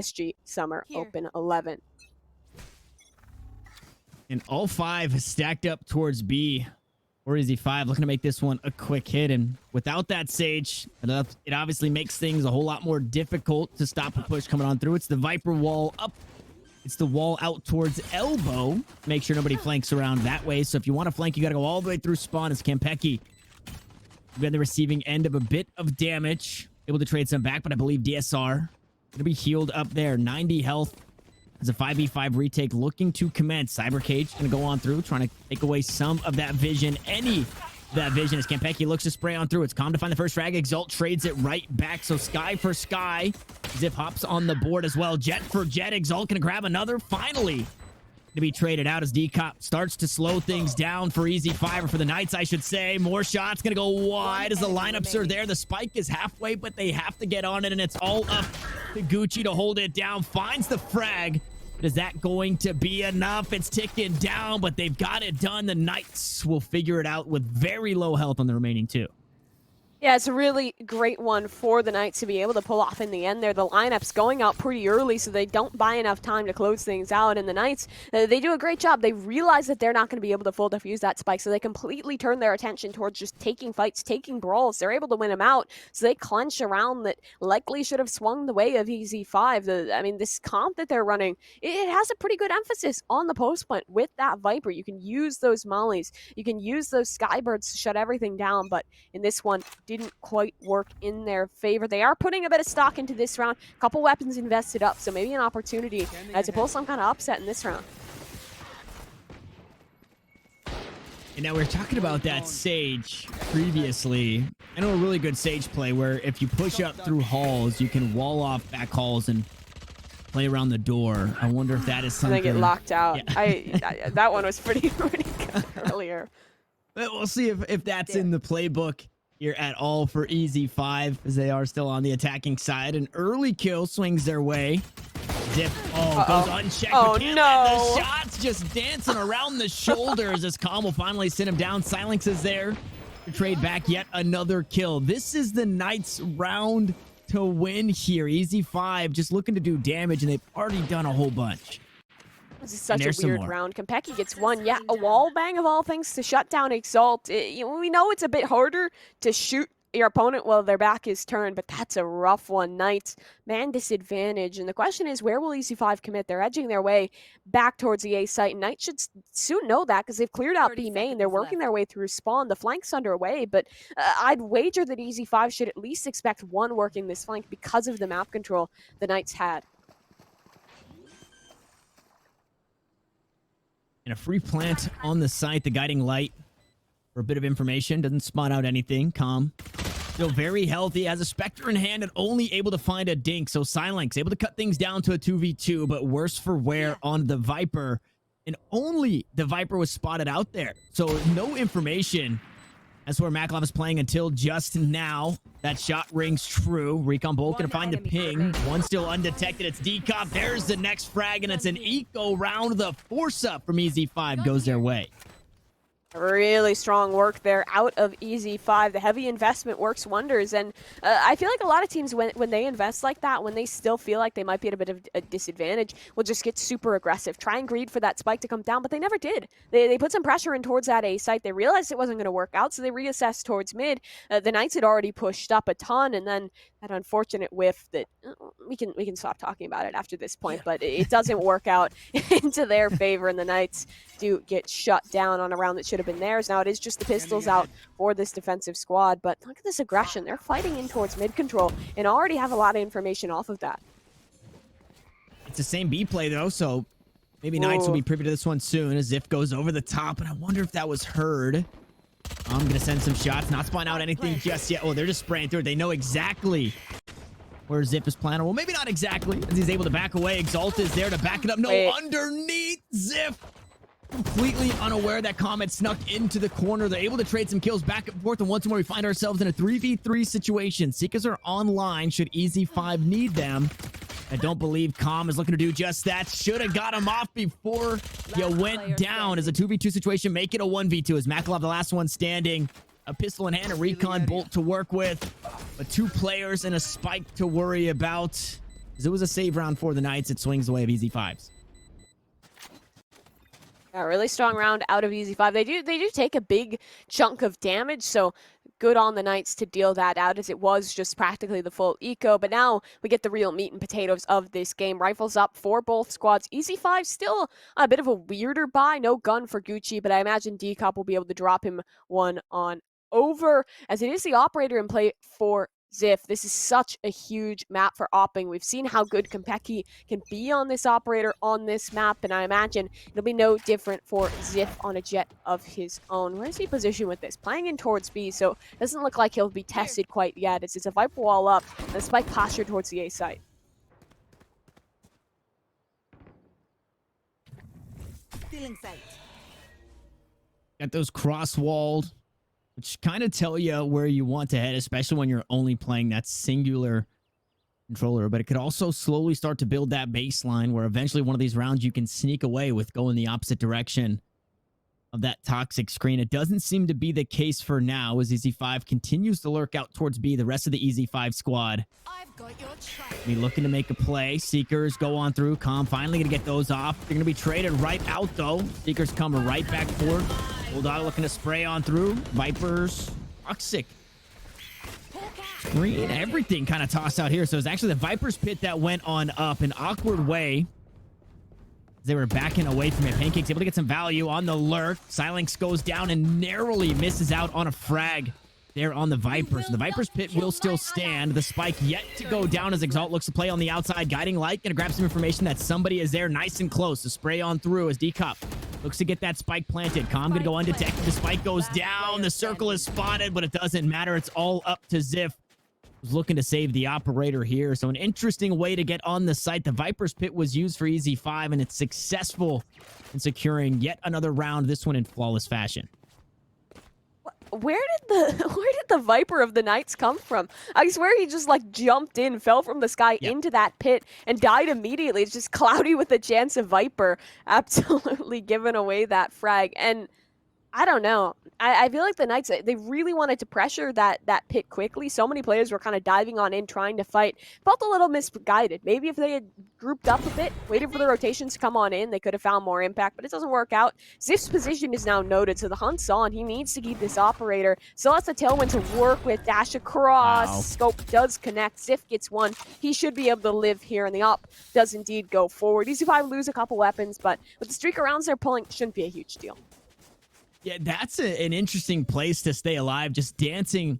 NSG Summer Open 11. And all 5 stacked up towards B. Or EZ5 looking to make this one a quick hit. And without that Sage, it obviously makes things a whole lot more difficult to stop a push coming on through. It's the Viper wall up. It's the wall out towards elbow. Make sure nobody flanks around that way. So if you want to flank, you got to go all the way through spawn. It's Campeki. Been the receiving end of a bit of damage. Able to trade some back, but I believe DSR going to be healed up there. 90 health. As a 5v5 retake looking to commence. Cyber Cage going to go on through, trying to take away some of that vision. Any of that vision as Campeki looks to spray on through. It's Calm to find the first frag. Exalt trades it right back. So Sky for Sky. Zip hops on the board as well. Jet for Jet. Exalt going to grab another. Finally to be traded out as D-Cop starts to slow things down for EZ5, or for the Knights, I should say. More shots going to go wide as the lineups are there. The spike is halfway, but they have to get on it, and it's all up to Gucci to hold it down. Finds the frag. But is that going to be enough? It's ticking down, but they've got it done. The Knights will figure it out with very low health on the remaining 2. Yeah, it's a really great one for the Knights to be able to pull off in the end there. The lineup's going out pretty early, so they don't buy enough time to close things out. And the Knights, they do a great job. They realize that they're not going to be able to full defuse that spike, so they completely turn their attention towards just taking fights, taking brawls. They're able to win them out, so they clench a round that likely should have swung the way of EZ5. I mean, this comp that they're running, it has a pretty good emphasis on the post plant with that Viper. You can use those mollies. You can use those Skybirds to shut everything down, but in this one, didn't quite work in their favor. They are putting a bit of stock into this round. A couple weapons invested up, so maybe an opportunity to pull some kind of upset in this round. And now we were talking about that Sage previously. I know a really good Sage play where if you push up through halls, you can wall off back halls and play around the door. I wonder if that is something. And they get locked out. Yeah. That one was pretty good earlier. But we'll see if that's in the playbook here at all for EZ5, as they are still on the attacking side. An early kill swings their way. Zip, goes unchecked. Oh, no. The shots just dancing around the shoulders as Calm will finally sit him down. Silence is there to trade back yet another kill. This is the Knights' round to win here. EZ5 just looking to do damage, and they've already done a whole bunch. This is such a weird round. Campeki gets one. Yeah, a wall bang of all things to shut down Exalt. We know it's a bit harder to shoot your opponent while their back is turned, but that's a rough one. Knights, man disadvantage. And the question is, where will EZ5 commit? They're edging their way back towards the A site. And Knights should soon know that because they've cleared out B main. They're working their way through spawn. The flank's underway, but I'd wager that EZ5 should at least expect one working this flank because of the map control the Knights had. And a free plant on the site, the guiding light for a bit of information. Doesn't spot out anything. Calm. Still very healthy. Has a Spectre in hand and only able to find a dink. So Silence able to cut things down to a 2v2, but worse for wear on the Viper. And only the Viper was spotted out there. So no information. That's where Maklov is playing until just now. That shot rings true. Recon Bolt gonna find the ping. One still undetected. It's D-Cop. There's the next frag, and it's an eco round. The force up from EZ5 goes their way. Really strong work there out of EZ5. The heavy investment works wonders, and I feel like a lot of teams, when they invest like that, when they still feel like they might be at a bit of a disadvantage, will just get super aggressive, try and greed for that spike to come down, but they never did. They put some pressure in towards that A site. They realized it wasn't going to work out, so they reassessed towards mid. The Knights had already pushed up a ton, and then that unfortunate whiff that we can stop talking about it after this point, but it doesn't work out into their favor, and the Knights do get shut down on a round that should have been theirs. Now it is just the pistols out for this defensive squad, but look at this aggression. They're fighting in towards mid control and already have a lot of information off of that. It's the same B play though, so maybe Knights will be privy to this one soon as Ziff goes over the top, and I wonder if that was heard. I'm gonna send some shots, not spawn out anything just yet. Oh, they're just spraying through it. They know exactly where Zip is planning. Well, maybe not exactly, as he's able to back away. Exalt is there to back it up. No, underneath Zip. Completely unaware that Comet snuck into the corner. They're able to trade some kills back and forth, and once more we find ourselves in a 3v3 situation. Seekers are online should EZ5 need them. I don't believe Calm is looking to do just that. Should have got him off before you went down. As a 2v2 situation, make it a 1v2 as Maklov, the last one standing. A pistol in hand, a recon bolt to work with, but 2 players and a spike to worry about. Because it was a save round for the Knights. It swings away of EZ5s. A really strong round out of EZ5. They do take a big chunk of damage, so good on the Knights to deal that out, as it was just practically the full eco. But now we get the real meat and potatoes of this game. Rifles up for both squads. EZ5 still a bit of a weirder buy. No gun for Gucci, but I imagine D-Cop will be able to drop him one on over, as it is the operator in play for Ziff. This is such a huge map for opping. We've seen how good Kompeki can be on this operator on this map, and I imagine it'll be no different for Ziff on a jet of his own. Where is he positioned with this? Playing in towards B, so it doesn't look like he'll be tested quite yet. It's a Viper wall up, and a spike postured towards the A site. Stealing sight. Got those cross-walled, which kind of tell you where you want to head, especially when you're only playing that singular controller. But it could also slowly start to build that baseline where eventually one of these rounds you can sneak away with going the opposite direction of that toxic screen. It doesn't seem to be the case for now, as EZ5 continues to lurk out towards B. The rest of the EZ5 squad I've got your trail. be looking to make a play. Seekers go on through. Calm finally going to get those off. They're going to be traded right out, though. Seekers coming right back forward. Bulldog looking to spray on through. Vipers. Toxic. Green. Everything kind of tossed out here. So it's actually the Vipers pit that went on up. An awkward way. They were backing away from it. Pancake's able to get some value on the lurk. Silence goes down and narrowly misses out on a frag there on the Vipers. The Vipers pit will still stand. The spike yet to go down as Exalt looks to play on the outside. Guiding Light. Gonna grab some information that somebody is there nice and close. The spray on through as D-Cup looks to get that spike planted. Calm gonna go undetected. The spike goes down. The circle is spotted, but it doesn't matter. It's all up to Ziff. Was looking to save the operator here. So an interesting way to get on the site. The Viper's pit was used for EZ5, and it's successful in securing yet another round, this one in flawless fashion. Where did the Viper of the Knights come from? I swear he just like jumped in, fell from the sky into that pit, and died immediately. It's just Cloudy with a chance of Viper absolutely giving away that frag. And I don't know. I feel like the Knights, they really wanted to pressure that pit quickly. So many players were kind of diving on in, trying to fight. Felt a little misguided. Maybe if they had grouped up a bit, waited for the rotations to come on in, they could have found more impact, but it doesn't work out. Ziff's position is now noted, so the hunt's on. He needs to keep this operator. So that's a tailwind to work with. Dash across. Wow. Scope does connect. Ziff gets one. He should be able to live here, and the op does indeed go forward. EZ5 lose a couple weapons, but with the streak of rounds they're pulling, shouldn't be a huge deal. Yeah, that's an interesting place to stay alive, just dancing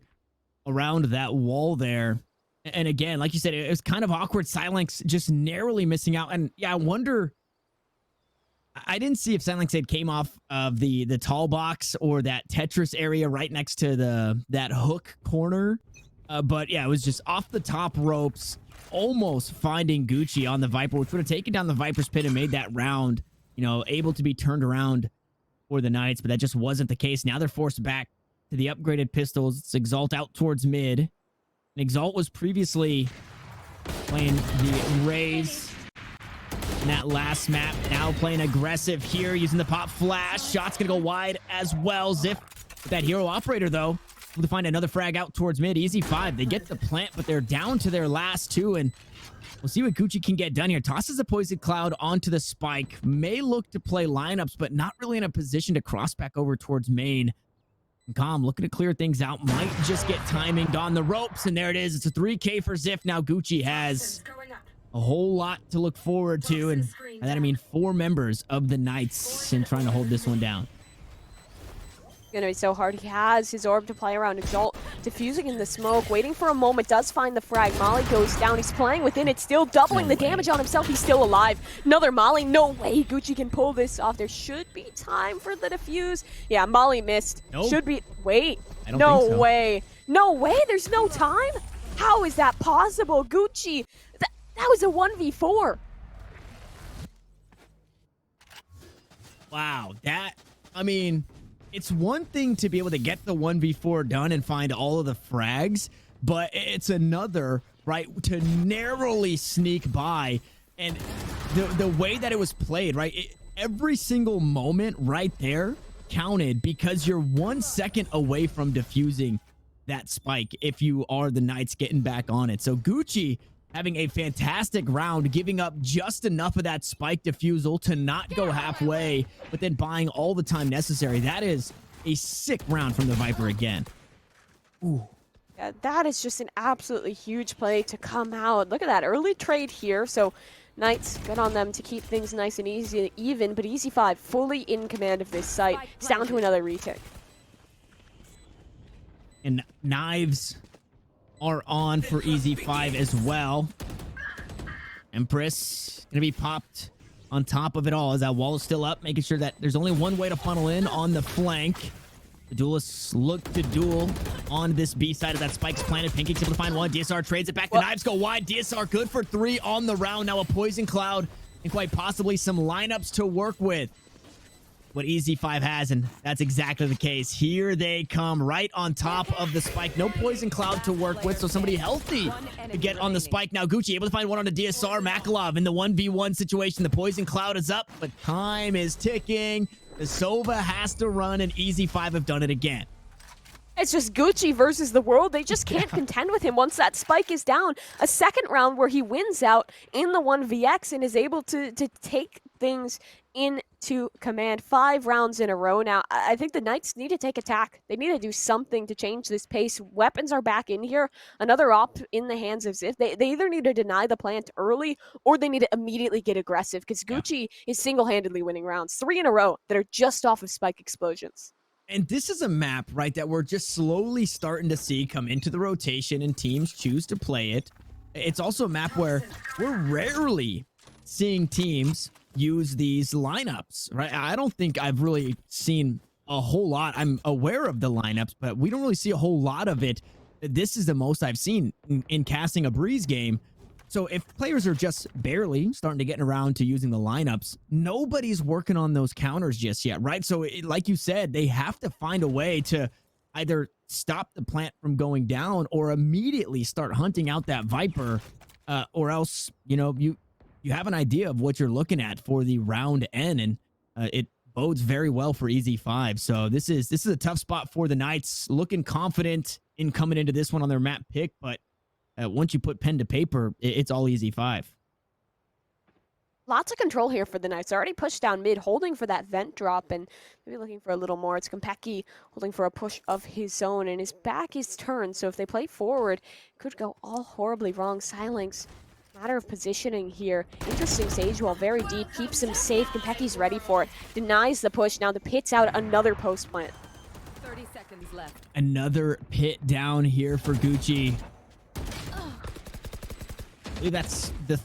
around that wall there. And again, like you said, it was kind of awkward. Silence just narrowly missing out. And yeah, I wonder, I didn't see if Silence Aid came off of the tall box or that Tetris area right next to that hook corner. But yeah, it was just off the top ropes, almost finding Gucci on the Viper, which would have taken down the Viper's pit and made that round, you know, able to be turned around for the Knights, but that just wasn't the case. Now they're forced back to the upgraded pistols. It's Exalt out towards mid. And Exalt was previously playing the Rays in that last map. Now playing aggressive here, using the pop flash. Shot's gonna go wide as well. Ziff with that hero operator, though, able to find another frag out towards mid. EZ5, they get the plant, but they're down to their last two, and we'll see what Gucci can get done here. Tosses a Poison Cloud onto the spike. May look to play lineups, but not really in a position to cross back over towards main. And Calm looking to clear things out. Might just get timing on the ropes, and there it is. It's a 3K for Ziff. Now Gucci has a whole lot to look forward to, and by that I mean 4 members of the Knights in trying to hold this one down. Gonna be so hard. He has his orb to play around. Exalt diffusing in the smoke, waiting for a moment, does find the frag. Molly goes down. He's playing within it, still doubling the damage on himself. He's still alive. Another Molly. No way Gucci can pull this off. There should be time for the defuse. Yeah, Molly missed. Nope. Should be. Wait. I don't think so. Way. No way. There's no time. How is that possible? Gucci. That was a 1v4. Wow. I mean, it's one thing to be able to get the 1v4 done and find all of the frags, but it's another, right, to narrowly sneak by. And the way that it was played, right, every single moment right there counted, because you're 1 second away from defusing that spike if you are the Knights getting back on it. So Gucci having a fantastic round, giving up just enough of that spike defusal to not go halfway, but then buying all the time necessary. That is a sick round from the Viper again. Ooh. Yeah, that is just an absolutely huge play to come out. Look at that early trade here. So Knights, good on them to keep things nice and easy and even, but EZ5 fully in command of this site. It's down to another retake. And knives are on for EZ5 as well. Empress gonna be popped on top of it all as that wall is still up, making sure that there's only one way to funnel in on the flank. The duelists look to duel on this B side of that spike's planted. Pancake's able to find one. DSR trades it back. The knives go wide. DSR good for 3 on the round. Now a poison cloud and quite possibly some lineups to work with. What EZ5 has, and that's exactly the case. Here they come right on top of the spike. No poison cloud to work with, so somebody healthy to get on the spike. Now Gucci able to find one on the DSR. Makalov in the 1v1 situation. The poison cloud is up, but time is ticking. The Sova has to run, and EZ5 have done it again. It's just Gucci versus the world. They just can't contend with him once that spike is down. A second round where he wins out in the 1vx and is able to take things into command. 5 rounds in a row now. I think the Knights need to take attack. They need to do something to change this pace. Weapons are back in here. Another op in the hands of Ziv. They either need to deny the plant early or they need to immediately get aggressive because Gucci is single-handedly winning rounds. 3 in a row that are just off of spike explosions. And this is a map, right, that we're just slowly starting to see come into the rotation and teams choose to play it. It's also a map where we're rarely seeing teams use these lineups, right? I don't think I've really seen a whole lot. I'm aware of the lineups, but we don't really see a whole lot of it. This is the most I've seen in casting a Breeze game. So if players are just barely starting to get around to using the lineups, nobody's working on those counters just yet, right? So like you said, they have to find a way to either stop the plant from going down or immediately start hunting out that Viper, or else, you know, you have an idea of what you're looking at for the round N, and it bodes very well for EZ5. So this is a tough spot for the Knights, looking confident in coming into this one on their map pick, but once you put pen to paper, it's all EZ5. Lots of control here for the Knights. They're already pushed down mid, holding for that vent drop, and maybe looking for a little more. It's Kompeki holding for a push of his own, and his back is turned, so if they play forward, it could go all horribly wrong. Silence, matter of positioning here. Interesting Sage Wall, very deep, keeps him safe. Kompeki's ready for it, denies the push. Now the pit's out, another post plant. 30 seconds left. Another pit down here for Gucci. I believe that's the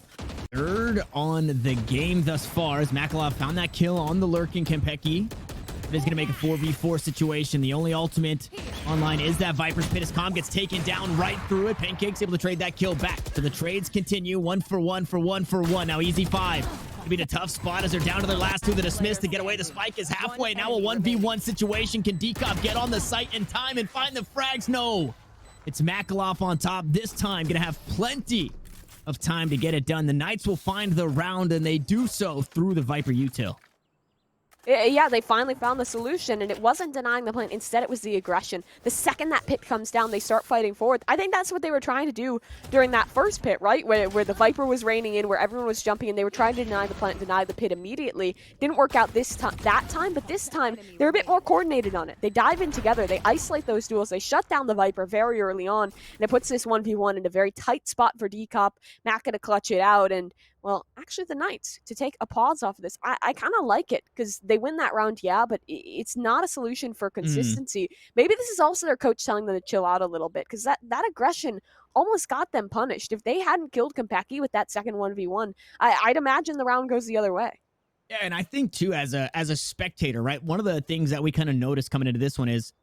3rd on the game thus far, as Makalov found that kill on the lurking Kompeki. It is going to make a 4v4 situation. The only ultimate online is that Viper's pit as Calm gets taken down right through it. Pancake's able to trade that kill back. So the trades continue, 1 for 1 for 1 for 1. Now EZ5 could be in a tough spot as they're down to their last 2. The dismiss to get away. The spike is halfway. Now a 1v1 situation. Can Dekov get on the site in time and find the frags? No. It's Makalov on top. This time going to have plenty of time to get it done. The Knights will find the round, and they do so through the Viper util. Yeah, they finally found the solution, and it wasn't denying the plant. Instead, it was the aggression. The second that pit comes down, they start fighting forward. I think that's what they were trying to do during that first pit, right? Where the Viper was raining in, where everyone was jumping in. They were trying to deny the plant, deny the pit immediately. Didn't work out that time, but this time, they're a bit more coordinated on it. They dive in together. They isolate those duels. They shut down the Viper very early on, and it puts this 1v1 in a very tight spot for Dekop. Matt gonna clutch it out, and well, actually the Knights, to take a pause off of this, I kind of like it, because they win that round, yeah, but it's not a solution for consistency. Maybe this is also their coach telling them to chill out a little bit, because that aggression almost got them punished. If they hadn't killed Kompeki with that second 1v1, I'd imagine the round goes the other way. Yeah, and I think, too, as a spectator, right, one of the things that we kind of noticed coming into this one is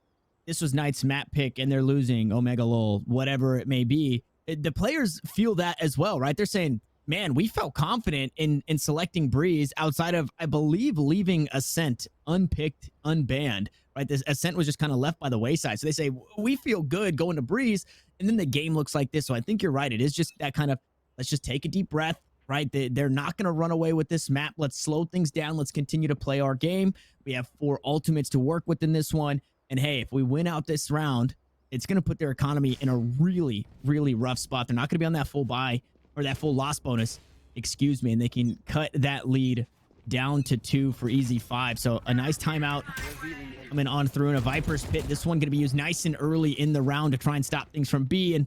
this was Knights map pick, and they're losing Omega Lol, whatever it may be. The players feel that as well, right? They're saying, man, we felt confident in selecting Breeze outside of, I believe, leaving Ascent unpicked, unbanned, right? This Ascent was just kind of left by the wayside. So they say, we feel good going to Breeze, and then the game looks like this. So I think you're right. It is just that kind of, let's just take a deep breath, right? They're not going to run away with this map. Let's slow things down. Let's continue to play our game. We have 4 ultimates to work with in this one. And hey, if we win out this round, it's going to put their economy in a really, really rough spot. They're not going to be on that full buy. or that full loss bonus, excuse me, and they can cut that lead down to 2 for EZ5. So a nice timeout coming on through in a Viper's Pit. This one going to be used nice and early in the round to try and stop things from B. And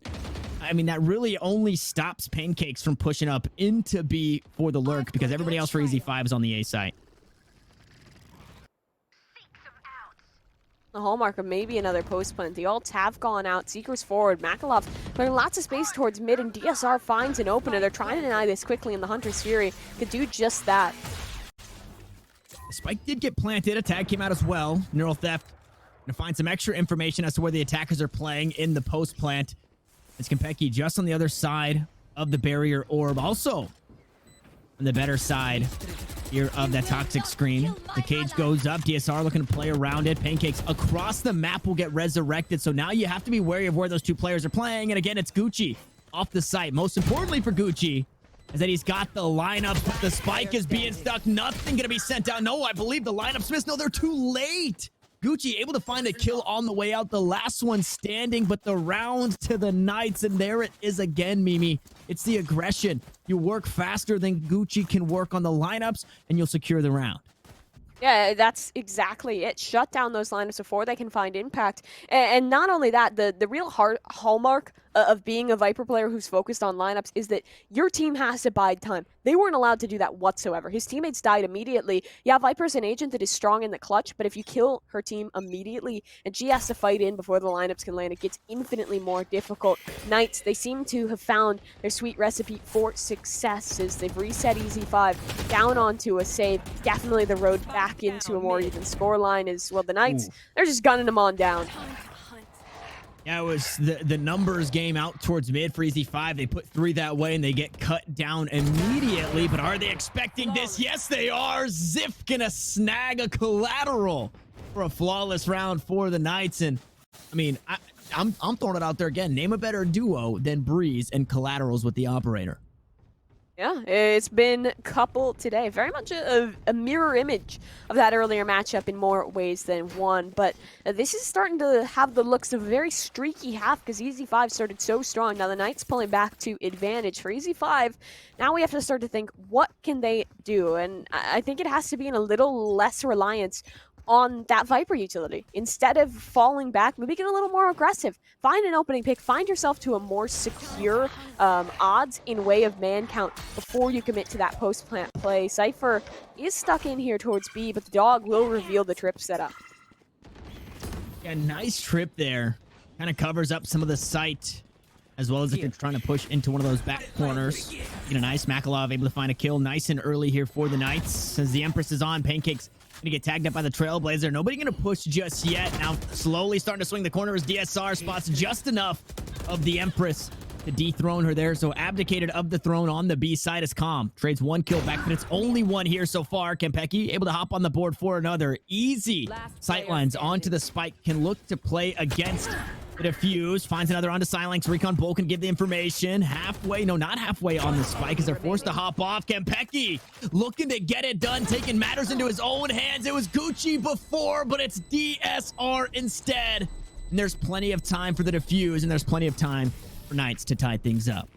I mean, that really only stops Pancakes from pushing up into B for the lurk, because everybody else for EZ5 is on the A site. The hallmark of maybe another post plant. The ults have gone out. Seeker's forward. Makalov putting lots of space towards mid, and DSR finds an opener. They're trying to deny this quickly, and the Hunter's Fury could do just that. The spike did get planted. A tag came out as well. Neural Theft going to find some extra information as to where the attackers are playing in the post plant. It's Konpeki just on the other side of the barrier orb. Also on the better side here of that toxic screen. The cage goes up. DSR looking to play around it. Pancakes across the map will get resurrected. So now you have to be wary of where those two players are playing. And again, it's Gucci off the site. Most importantly for Gucci is that he's got the lineup. The spike is being stuck. Nothing going to be sent out. No, I believe the lineups missed. No, they're too late. Gucci able to find a kill on the way out. The last one standing, but the round to the Knights. And there it is again, Mimi. It's the aggression. You work faster than Gucci can work on the lineups, and you'll secure the round. Yeah, that's exactly it. Shut down those lineups before they can find impact. And not only that, the real hallmark of being a Viper player who's focused on lineups is that your team has to bide time. They weren't allowed to do that whatsoever. His teammates died immediately. Yeah, Viper's an agent that is strong in the clutch, but if you kill her team immediately and she has to fight in before the lineups can land, it gets infinitely more difficult. Knights, they seem to have found their sweet recipe for success as they've reset EZ5 down onto a save. Definitely the road back into a more even scoreline is, well, the Knights, they're just gunning them on down. Yeah, it was the numbers game out towards mid for EZ5. They put 3 that way, and they get cut down immediately. But are they expecting this? Yes, they are. Ziff gonna snag a collateral for a flawless round for the Knights. And, I mean, I'm throwing it out there again. Name a better duo than Breeze and Collaterals with the operator. Yeah, it's been couple today. Very much a mirror image of that earlier matchup in more ways than one. But this is starting to have the looks of a very streaky half because EZ5 started so strong. Now the Knights pulling back to advantage for EZ5. Now we have to start to think, what can they do? And I think it has to be in a little less reliance on that Viper utility. Instead of falling back, maybe get a little more aggressive. Find an opening pick. Find yourself to a more secure odds in way of man count before you commit to that post-plant play. Cypher is stuck in here towards B, but the dog will reveal the trip setup. Yeah, nice trip there. Kind of covers up some of the site, as well as if you're trying to push into one of those back corners. Get a nice Makalov able to find a kill nice and early here for the Knights. As the Empress is on, Pancakes gonna get tagged up by the Trailblazer. Nobody gonna push just yet. Now slowly starting to swing the corner as DSR spots just enough of the Empress to dethrone her there. So abdicated of the throne on the B side is Calm. Trades 1 kill back, but it's only 1 here so far. Konpeki able to hop on the board for another. Easy sightlines onto the spike. Can look to play against the defuse. Finds another onto Silence. Recon Bull can give the information. Halfway, no, not halfway on the spike as they're forced to hop off. Konpeki looking to get it done, taking matters into his own hands. It was Gucci before, but it's DSR instead. And there's plenty of time for the defuse, and there's plenty of time for Knights to tie things up.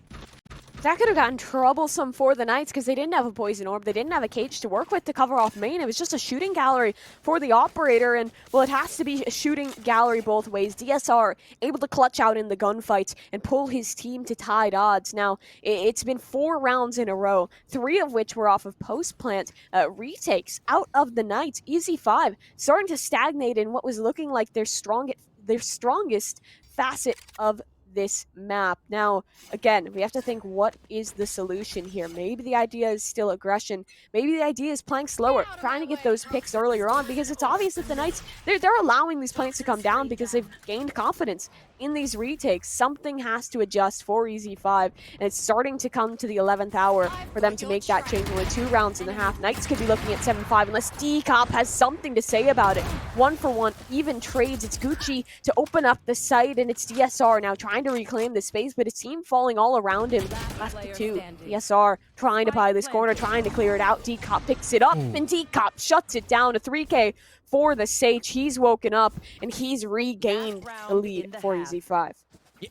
That could have gotten troublesome for the Knights because they didn't have a poison orb. They didn't have a cage to work with to cover off main. It was just a shooting gallery for the operator. And, well, it has to be a shooting gallery both ways. DSR able to clutch out in the gunfights and pull his team to tied odds. Now, it's been 4 rounds in a row, 3 of which were off of post-plant retakes out of the Knights. EZ5 starting to stagnate in what was looking like their strongest facet of this map. Now, again, we have to think, what is the solution here? Maybe the idea is still aggression. Maybe the idea is playing slower, trying to get those picks earlier on, because it's obvious that the Knights, they're allowing these plants to come down because they've gained confidence in these retakes. Something has to adjust for EZ5, and it's starting to come to the 11th hour for them to make that change. Only 2 rounds and a half. Knights could be looking at 7-5 unless D-Cop has something to say about it. 1-for-1, even trades. It's Gucci to open up the site, and it's DSR now trying to reclaim the space, but it's team falling all around him. Left to 2. DSR trying to buy this corner, trying to clear it out. D-Cop picks it up, and D-Cop shuts it down. A 3K for the Sage. He's woken up, and he's regained the lead for EZ5.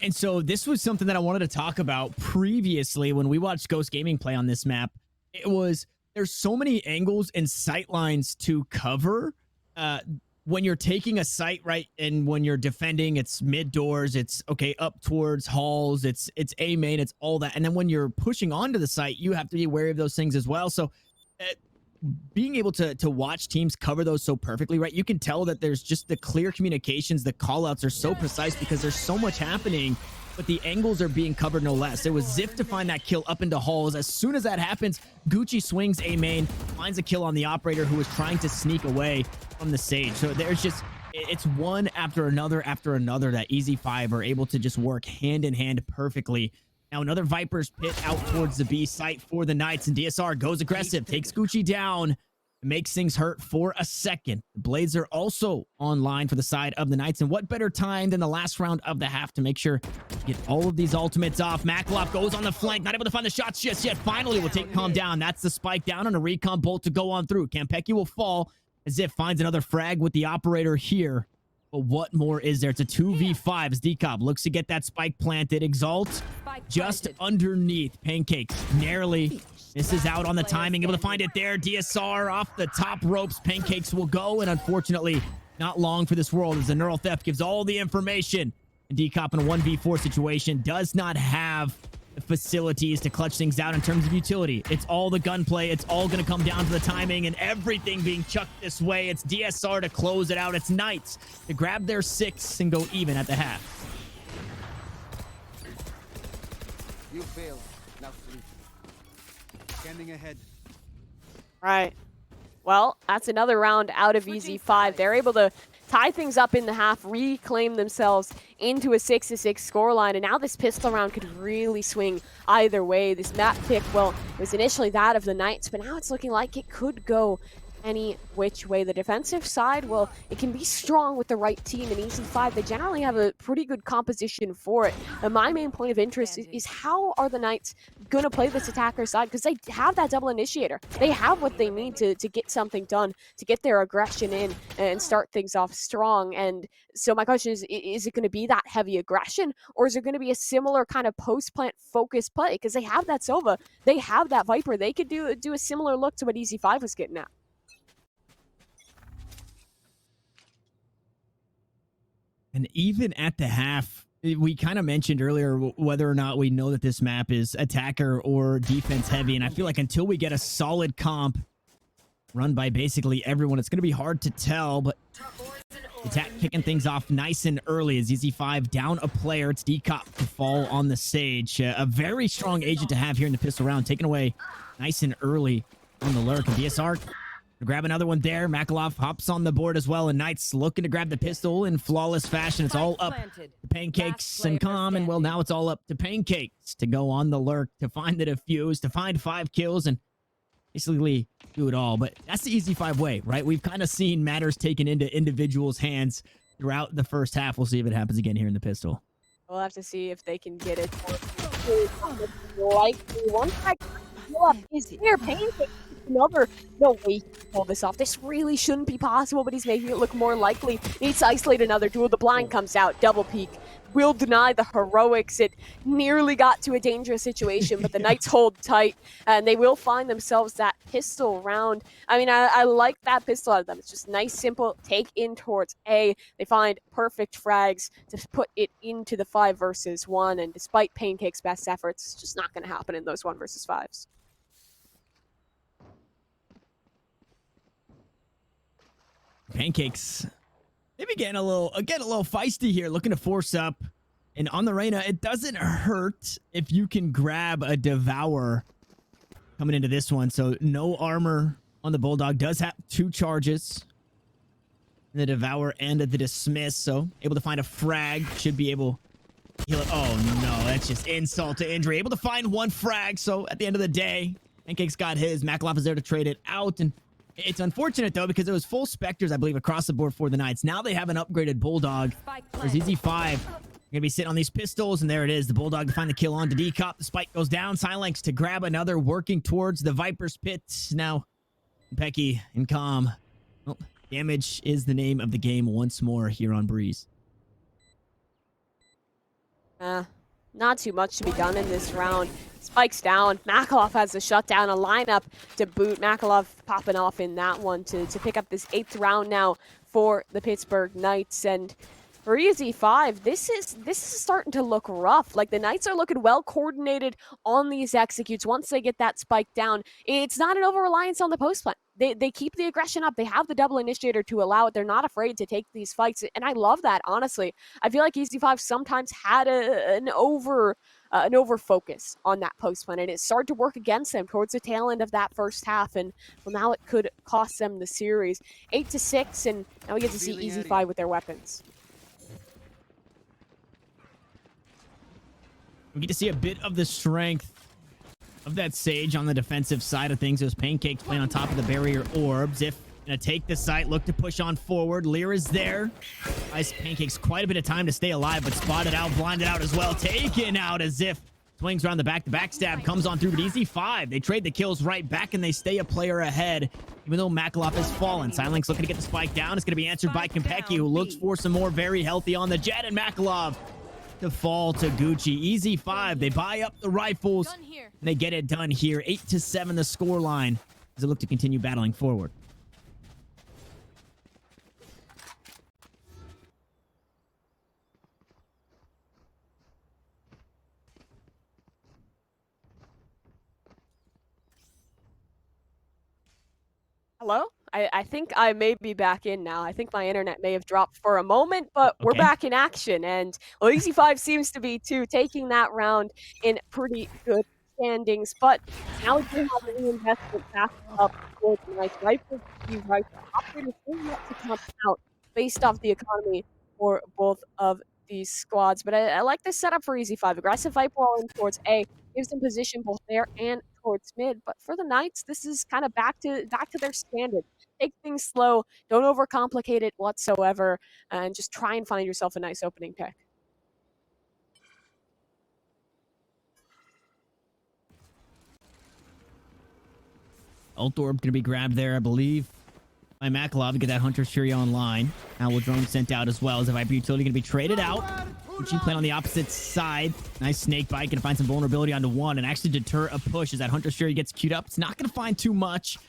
And so this was something that I wanted to talk about previously when we watched Ghost Gaming play on this map. It was there's so many angles and sight lines to cover. When you're taking a site, right, and when you're defending, it's mid doors, it's okay up towards halls, it's A main, it's all that. And then when you're pushing onto the site, you have to be wary of those things as well. So being able to watch teams cover those so perfectly, right? You can tell that there's just the clear communications, the call outs are so precise because there's so much happening, but the angles are being covered no less. It was Ziff to find that kill up into halls. As soon as that happens, Gucci swings A main, finds a kill on the operator who was trying to sneak away from the Sage. So there's just, it's one after another that EZ5 are able to just work hand in hand perfectly. Now another Viper's pit out towards the B site for the Knights, and DSR goes aggressive, takes Gucci down, makes things hurt for a second. The Blades are also online for the side of the Knights, and what better time than the last round of the half to make sure to get all of these ultimates off. Makalov goes on the flank, not able to find the shots just yet. Finally will take Calm down. That's the spike down on a recon bolt to go on through. Kampeki will fall as Ziff finds another frag with the operator here. But what more is there? It's a 2v5 as Decop looks to get that spike planted. Exalt just underneath. Pancakes narrowly misses out on the timing, able to find it there. DSR off the top ropes. Pancakes will go, and unfortunately, not long for this world as the neural theft gives all the information. And Decop in a 1v4 situation does not have the facilities to clutch things out in terms of utility. It's all the gunplay. It's all going to come down to the timing and everything being chucked this way. It's DSR to close it out. It's Knights to grab their 6 and go even at the half. You failed. Now sleep. Scanning ahead. Right. Well, that's another round out of EZ5. They're able to tie things up in the half, reclaim themselves into a 6-6 scoreline, and now this pistol round could really swing either way. This map pick, well, it was initially that of the Knights, but now it's looking like it could go any which way. The defensive side, well, it can be strong with the right team. In EZ5, they generally have a pretty good composition for it. And my main point of interest is how are the Knights going to play this attacker side? Because they have that double initiator. They have what they need to get something done, to get their aggression in and start things off strong. And so my question is it going to be that heavy aggression, or is it going to be a similar kind of post-plant focus play? Because they have that Sova, they have that Viper. They could do a similar look to what EZ5 was getting at. And even at the half, we kind of mentioned earlier whether or not we know that this map is attacker or defense heavy. And I feel like until we get a solid comp run by basically everyone, it's going to be hard to tell. But attack kicking things off nice and early as EZ5 down a player. It's Decop to fall on the Sage. A very strong agent to have here in the pistol round, taken away nice and early on the lurk. And DSR grab another one there. Makalov hops on the board as well, and Knights looking to grab the pistol in flawless fashion. It's all up to Pancakes and Calm, and well, now it's all up to Pancakes to go on the lurk, to find the defuse, to find 5 kills, and basically do it all. But that's the EZ5 way, right? We've kind of seen matters taken into individuals' hands throughout the first half. We'll see if it happens again here in the pistol. We'll have to see if they can get it. Likely one back up is here. Pancakes. Another, no way he can pull this off. This really shouldn't be possible, but he's making it look more likely. Needs to isolate another duel. The blind comes out. Double peek. Will deny the heroics. It nearly got to a dangerous situation, but the Knights hold tight, and they will find themselves that pistol round. I mean, I like that pistol out of them. It's just nice, simple, take in towards A. They find perfect frags to put it into the 5 versus 1, and despite Pancake's best efforts, it's just not going to happen in those 1 versus 5s. Pancakes maybe getting a little feisty here, looking to force up. And on the Reyna, it doesn't hurt if you can grab a Devour coming into this one. So no armor on the Bulldog. Does have 2 charges. The Devour and the Dismiss. So able to find a frag. Should be able to heal it. Oh no, that's just insult to injury. Able to find 1 frag. So at the end of the day, Pancakes got his. Makalov is there to trade it out. And it's unfortunate, though, because it was full Spectres, I believe, across the board for the Knights. Now they have an upgraded Bulldog. There's EZ5. Going to be sitting on these pistols, and there it is. The Bulldog to find the kill on to Decop. The spike goes down. Silenx to grab another, working towards the Viper's pit. Now, Pecky and Calm. Well, damage is the name of the game once more here on Breeze. Not too much to be done in this round. Spikes down. Makalov has to shut down a lineup to boot. Makalov popping off in that one to pick up this 8th round now for the Pittsburgh Knights. And for EZ5, this is starting to look rough. Like, the Knights are looking well coordinated on these executes. Once they get that spike down, it's not an over-reliance on the post plant. They keep the aggression up. They have the double initiator to allow it. They're not afraid to take these fights, and I love that, honestly. I feel like EZ5 sometimes had an over focus on that post plant, and it started to work against them towards the tail end of that first half, and well, now it could cost them the series. 8-6, and now we get to see EZ5 with their weapons. We get to see a bit of the strength of that Sage on the defensive side of things. Those Pancakes playing on top of the barrier orbs. If gonna take the site, look to push on forward. Lear is there. Ice Pancakes quite a bit of time to stay alive, but spotted out, blinded out as well. Taken out as if swings around the back. The backstab comes on through, but EZ5, they trade the kills right back and they stay a player ahead, even though Makalov has fallen. Silence looking to get the spike down. It's going to be answered by Konpeki, who looks for some more. Very healthy on the jet, and Makalov to fall to Gucci. EZ5, they buy up the rifles, and they get it done here. 8-7 the score line as they look to continue battling forward. Hello? I think I may be back in now. I think my internet may have dropped for a moment, but we're Okay. back in action. And well, EZ5 seems to be, too, taking that round in pretty good standings. But now we do have a reinvestment back up for the Knights. Rifles, the operators still yet to come out based off the economy for both of these squads. But I like this setup for EZ5. Aggressive Viper rolling towards A. Gives them position both there and towards mid. But for the Knights, this is kind of back to their standard. Take things slow, don't overcomplicate it whatsoever, and just try and find yourself a nice opening pick. Ult Orb going to be grabbed there, I believe, by Makalov to get that Hunter's Fury online. Owl Drone sent out as well. As the Viper Utility going to be traded out. Gucci playing on the opposite side. Nice snake bite. Going to find some vulnerability onto one and actually deter a push as that Hunter's Fury gets queued up. It's not going to find too much.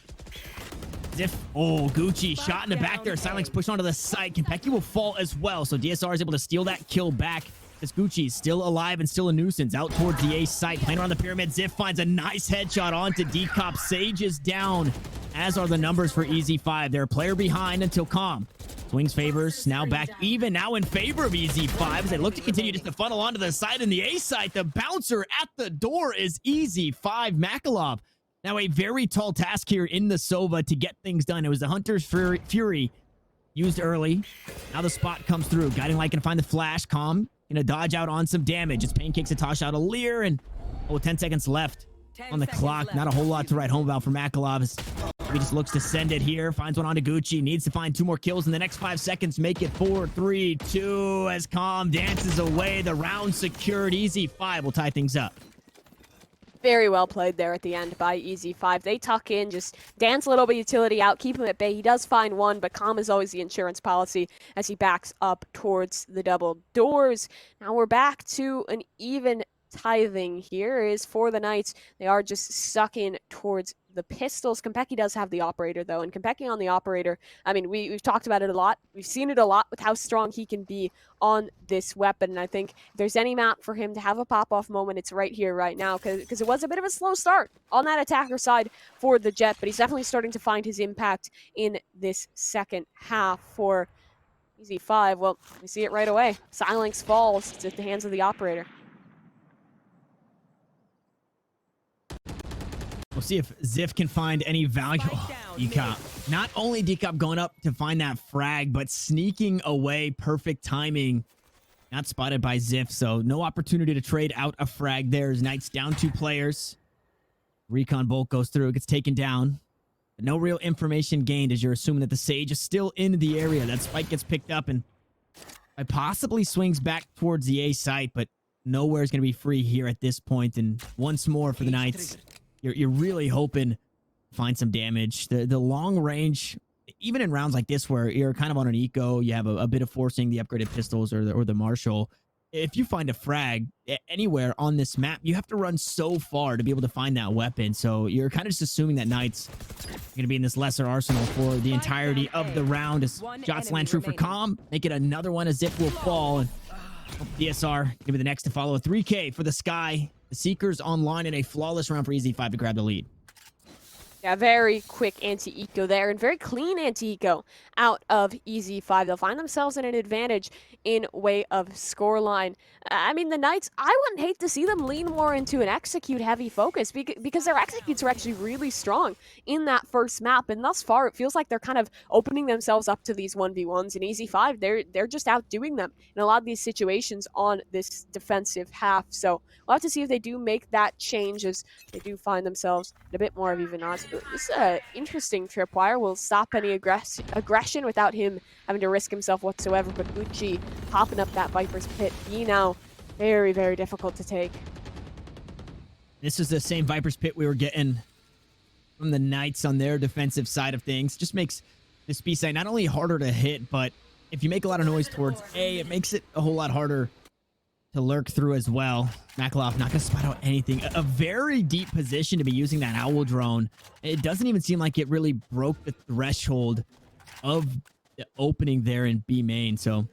As if, oh, Gucci shot in the back there. Silence push onto the site. Konpeki will fall as well. So DSR is able to steal that kill back. As Gucci is still alive and still a nuisance out towards the A site. Playing around the pyramid. Ziff finds a nice headshot onto Decop. Sage is down, as are the numbers for EZ5. They're a player behind until Calm swings favors. Now back even. Now in favor of EZ5 as they look to continue just to funnel onto the side in the A site. The bouncer at the door is EZ5. Makalov. Now a very tall task here in the Sova to get things done. It was the Hunter's Fury used early. Now the spot comes through. Guiding Light can find the flash. Calm gonna dodge out on some damage. It's Pancakes to toss out a Lear, and 10 seconds left on the clock. left. Not a whole lot to write home about for Makalov. He just looks to send it here. Finds one onto Gucci. Needs to find 2 more kills in the next 5 seconds. Make it 4, 3, 2 as Calm dances away. The round secured. EZ5 will tie things up. Very well played there at the end by EZ5. They tuck in, just dance a little bit utility out, keep him at bay. He does find one, but Calm is always the insurance policy as he backs up towards the double doors. Now we're back to an even tithing here is for the Knights. They are just sucking towards the pistols. Konpeki does have the operator, though, and Konpeki on the operator, I mean, we've talked about it a lot. We've seen it a lot with how strong he can be on this weapon, and I think if there's any map for him to have a pop-off moment, it's right here, right now, because it was a bit of a slow start on that attacker side for the Jet, but he's definitely starting to find his impact in this second half for EZ5. Well, we see it right away. Silence falls to the hands of the operator. We'll see if Ziff can find any value. Oh, Decop. Not only Decop going up to find that frag, but sneaking away. Perfect timing. Not spotted by Ziff, so no opportunity to trade out a frag there. As Knights down 2 players. Recon bolt goes through, gets taken down. But no real information gained as you're assuming that the Sage is still in the area. That spike gets picked up and possibly swings back towards the A site, but nowhere is going to be free here at this point. And once more for the Knights. You're really hoping to find some damage. The long range, even in rounds like this where you're kind of on an eco, you have a bit of forcing the upgraded pistols or the Marshall. if you find a frag anywhere on this map, you have to run so far to be able to find that weapon. So you're kind of just assuming that Knights are going to be in this lesser arsenal for the entirety of the round. As shots land true for Calm, make it another one. A Zip will fall. And DSR going to be the next to follow. A 3K for the Sky. The Seekers online in a flawless round for EZ5 to grab the lead. Yeah, very quick anti-eco there and very clean anti-eco out of EZ5. They'll find themselves in an advantage in way of scoreline. I mean, the Knights, I wouldn't hate to see them lean more into an execute-heavy focus because their executes are actually really strong in that first map. And thus far, it feels like they're kind of opening themselves up to these 1v1s. In EZ5, they're just outdoing them in a lot of these situations on this defensive half. So we'll have to see if they do make that change as they do find themselves in a bit more of even odds. This is an interesting tripwire. Will stop any aggression without him having to risk himself whatsoever. But Gucci popping up that Viper's Pit. He now very, very difficult to take. This is the same Viper's Pit we were getting from the Knights on their defensive side of things. Just makes this B site not only harder to hit, but if you make a lot of noise towards A, it makes it a whole lot harder to lurk through as well. Makalov not going to spot out anything. A very deep position to be using that Owl drone. It doesn't even seem like it really broke the threshold of the opening there in B main. So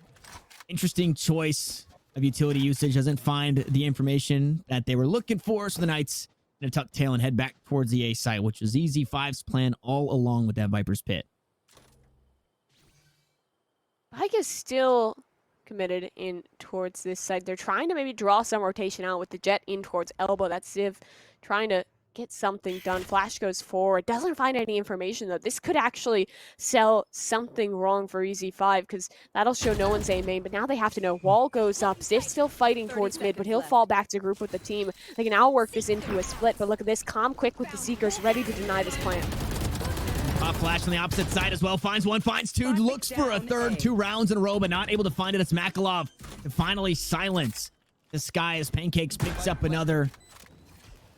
interesting choice of utility usage. Doesn't find the information that they were looking for. So the Knights going to tuck tail and head back towards the A site, which was EZ5's plan all along with that Viper's Pit. Pike is still committed in towards this side. They're trying to maybe draw some rotation out with the Jet in towards Elbow. That's Ziv trying to get something done. Flash goes forward. Doesn't find any information, though. This could actually sell something wrong for EZ5 because that'll show no one's A main. But now they have to know. Wall goes up. Ziv still fighting towards mid, but he'll fall back to group with the team. They can now work this into a split. But look at this. Calm quick with the Seekers, ready to deny this plan. Flash on the opposite side as well. Finds one, finds two, looks for a third. 2 rounds in a row, but not able to find it. It's Makalov to finally silence the Sky as Pancakes picks up another.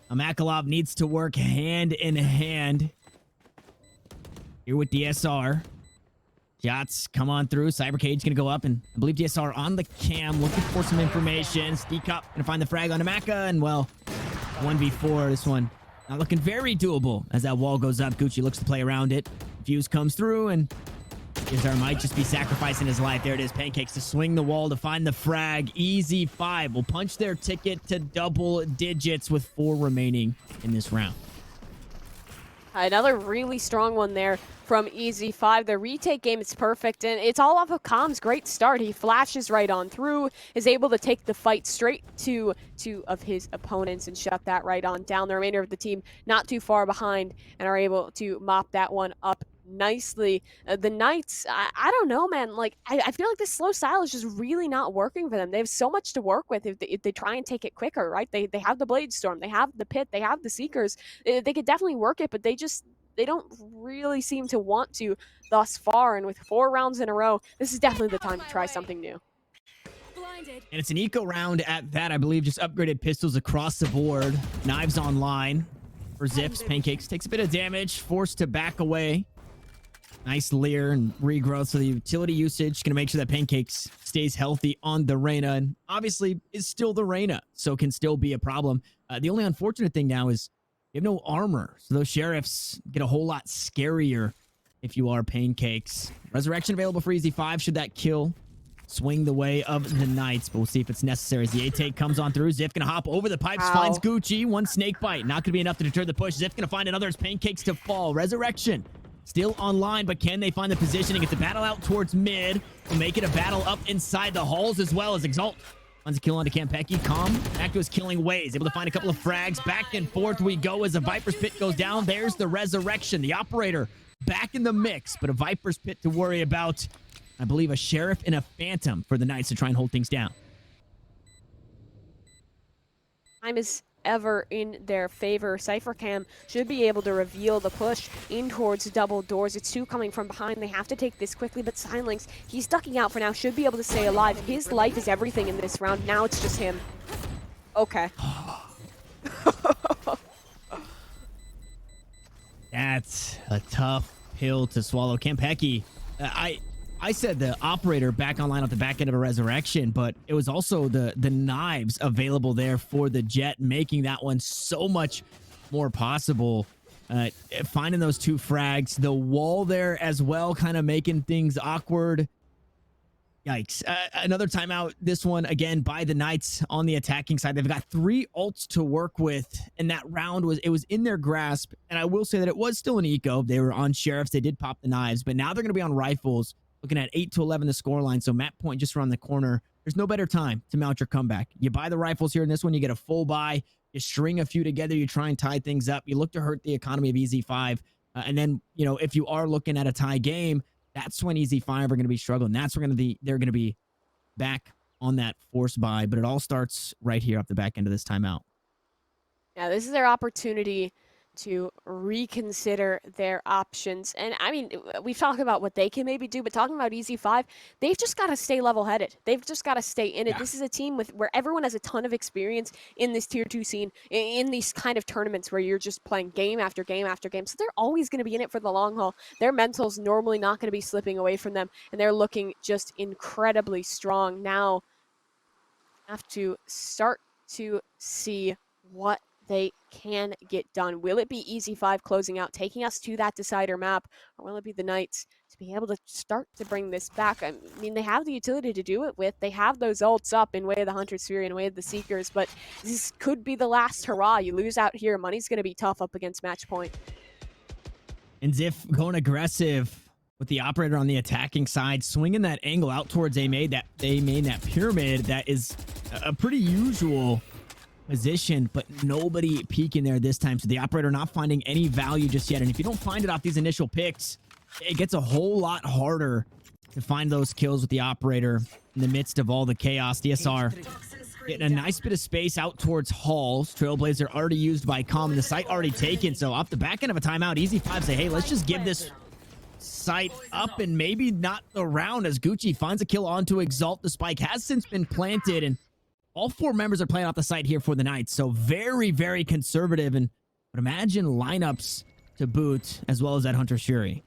Makalov needs to work hand in hand here with DSR. Shots come on through. Cybercage gonna go up, and I believe DSR on the cam looking for some information. Sneak up, gonna find the frag on Maka, and well, 1v4. This one not looking very doable as that wall goes up. Gucci looks to play around it. Fuse comes through, and DSR might just be sacrificing his life. There it is. Pancakes to swing the wall to find the frag. EZ5 will punch their ticket to double digits with 4 remaining in this round. Another really strong one there from EZ5. The retake game is perfect, and it's all off of Calm's great start. He flashes right on through, is able to take the fight straight to 2 of his opponents and shut that right on down. The remainder of the team not too far behind and are able to mop that one up nicely. The Knights, I don't know, man. Like, I feel like this slow style is just really not working for them. They have so much to work with if they try and take it quicker, right? They have the Blade Storm, they have the Pit, they have the Seekers. They could definitely work it, but they don't really seem to want to thus far. And with 4 rounds in a row, this is definitely the time to try something new. Blinded. And it's an eco round at that. I believe just upgraded pistols across the board. Knives online for Zips. Pancakes takes a bit of damage, forced to back away. Nice leer and regrowth. So the utility usage going to make sure that Pancakes stays healthy on the Reyna. And obviously is still the Reyna, so can still be a problem. The only unfortunate thing now is you have no armor. So those Sheriffs get a whole lot scarier if you are Pancakes. Resurrection available for EZ5. Should that kill swing the way of the Knights? But we'll see if it's necessary as the A-take comes on through. Ziff going to hop over the pipes, finds Gucci. 1 snake bite. Not going to be enough to deter the push. Ziff going to find another as Pancakes to fall. Resurrection still online, but can they find the positioning? It's a battle out towards mid. Will make it a battle up inside the halls as well as Exalt finds a kill onto Campecchi. Calm back to his killing ways. Able to find a couple of frags. Back and forth we go as a Viper's Pit goes down. There's the Resurrection. The Operator back in the mix, but a Viper's Pit to worry about. I believe a Sheriff and a Phantom for the Knights to try and hold things down. Time is ever in their favor. Cyphercam should be able to reveal the push in towards double doors. It's 2 coming from behind. They have to take this quickly, but Silinx, he's ducking out for now, should be able to stay alive. His life is everything in this round. Now it's just him. Okay. That's a tough pill to swallow. Campecchi, I said the operator back online at the back end of a resurrection, but it was also the knives available there for the Jet, making that one so much more possible. Finding those 2 frags, the wall there as well, kind of making things awkward. Yikes. Another timeout. This one, again, by the Knights on the attacking side. They've got 3 ults to work with, and that round was in their grasp. And I will say that it was still an eco. They were on sheriffs. They did pop the knives, but now they're going to be on rifles, looking at 8-11 the scoreline. So map point just around the corner. There's no better time to mount your comeback. You buy the rifles here in this one. You get a full buy. You string a few together. You try and tie things up. You look to hurt the economy of EZ5. And then, you know, if you are looking at a tie game, that's when EZ5 are going to be struggling. That's where they're going to be back on that force buy. But it all starts right here off the back end of this timeout. Yeah, this is their opportunity to reconsider their options. And I mean, we've talked about what they can maybe do, but talking about EZ5, they've just got to stay level-headed. They've just got to stay in it. Yeah. This is a team where everyone has a ton of experience in this tier 2 scene, in these kind of tournaments where you're just playing game after game after game. So they're always going to be in it for the long haul. Their mental's normally not going to be slipping away from them, and they're looking just incredibly strong. Now, have to start to see what they can get done. Will it be EZ5 closing out, taking us to that decider map, or will it be the Knights to be able to start to bring this back? I mean, they have the utility to do it with. They have those ults up in way of the Hunter's Fury and way of the Seekers, but this could be the last hurrah. You lose out here, money's going to be tough up against match point. And Ziff going aggressive with the operator on the attacking side, swinging that angle out towards that pyramid. That is a pretty usual position, but nobody peeking there this time. So the operator not finding any value just yet. And if you don't find it off these initial picks, it gets a whole lot harder to find those kills with the operator in the midst of all the chaos. DSR getting a nice bit of space out towards halls. Trailblazer already used by Com, and the site already taken. So off the back end of a timeout, EZ5 say, hey, let's just give this site up and maybe not the round, as Gucci finds a kill onto Exalt. The spike has since been planted, and all 4 members are playing off the site here for the Knights. So very, very conservative, and would imagine lineups to boot, as well as that Hunter's Fury.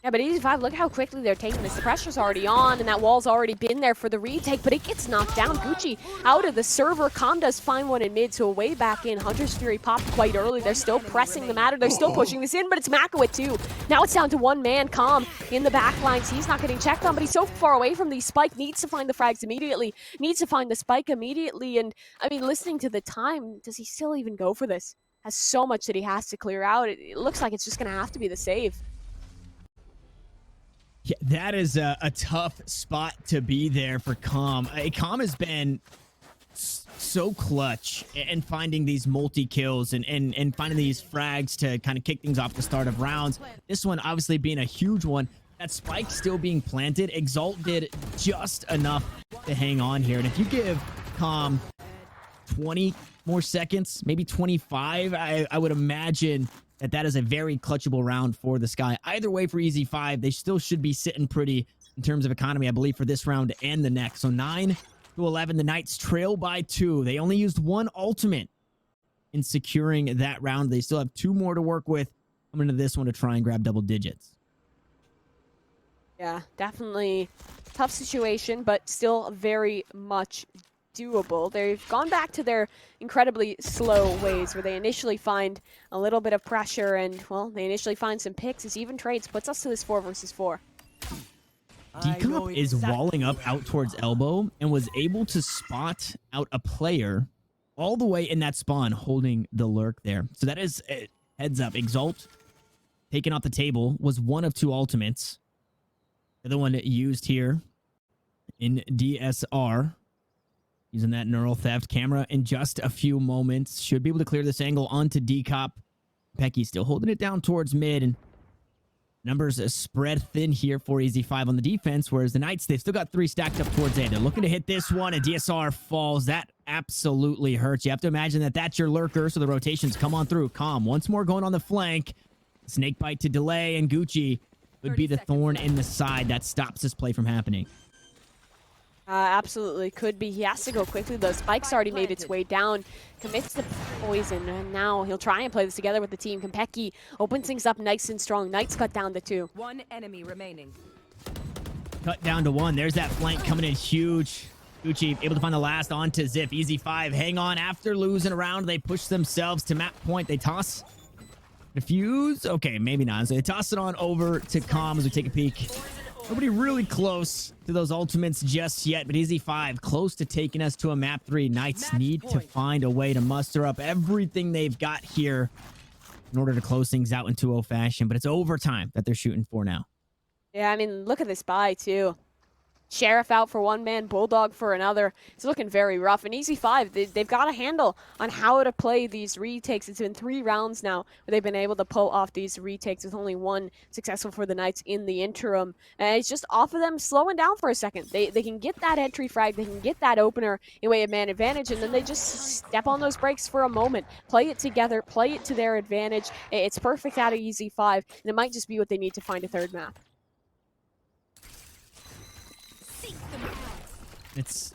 Yeah, but EZ5, look how quickly they're taking this. The pressure's already on, and that wall's already been there for the retake, but it gets knocked down. Gucci out of the server. Com does find one in mid, so a way back in. Hunter's Fury popped quite early. They're still pressing the matter. They're still pushing this in, but it's Makawit too. Now it's down to 1 man. Com in the back lines. He's not getting checked on, but he's so far away from these. Spike needs to find the frags immediately. Needs to find the spike immediately, and I mean, listening to the time, does he still even go for this? Has so much that he has to clear out. It looks like it's just going to have to be the save. Yeah, that is a tough spot to be there for Com. Com has been so clutch in finding these multi-kills and finding these frags to kind of kick things off the start of rounds. This one obviously being a huge one. That spike still being planted. Exalt did just enough to hang on here. And if you give Com 20 more seconds, maybe 25, I would imagine that is a very clutchable round for the Sky. Either way for EZ5, they still should be sitting pretty in terms of economy, I believe, for this round and the next. So 9-11, the Knights trail by 2. They only used 1 ultimate in securing that round. They still have 2 more to work with coming into this one to try and grab double digits. Yeah, definitely tough situation, but still very much doable. They've gone back to their incredibly slow ways where they initially find a little bit of pressure and, well, they initially find some picks. As even trades puts us to this 4 versus 4. Decop is walling up out towards elbow and was able to spot out a player all the way in that spawn holding the lurk there. So that is heads up. Exalt taken off the table was 1 of 2 ultimates. The other one used here in DSR. Using that neural theft camera in just a few moments. Should be able to clear this angle onto Decop. Pecky still holding it down towards mid. And numbers spread thin here for EZ5 on the defense. Whereas the Knights, they've still got 3 stacked up towards A. They're looking to hit this one. And DSR falls. That absolutely hurts. You have to imagine that that's your lurker. So the rotations come on through. Com once more going on the flank. Snakebite to delay. And Gucci would be the thorn in the side that stops this play from happening. Absolutely could be. He has to go quickly. The spike's already made its way down. Commits the poison, and now he'll try and play this together with the team. Kompeki opens things up nice and strong. Knights cut down to 2. 1 enemy remaining. cut down to 1. There's that flank coming in huge. Gucci able to find the last onto Zip. EZ5 hang on after losing a round. They push themselves to map point. They toss. Defuse. Okay, maybe not. So they toss it on over to Calm as we take a peek. Nobody really close to those ultimates just yet, but EZ5 close to taking us to a map 3. Knights need to find a way to muster up everything they've got here in order to close things out in 2-0 fashion, but it's overtime that they're shooting for now. Yeah, I mean, look at this buy, too. Sheriff out for one man, Bulldog for another. It's looking very rough. And EZ5, they've got a handle on how to play these retakes. It's been 3 rounds now where they've been able to pull off these retakes with only 1 successful for the Knights in the interim. And it's just off of them slowing down for a second. They can get that entry frag, they can get that opener in way of man advantage, and then they just step on those brakes for a moment. Play it together, play it to their advantage. It's perfect out of EZ5, and it might just be what they need to find a 3rd map. It's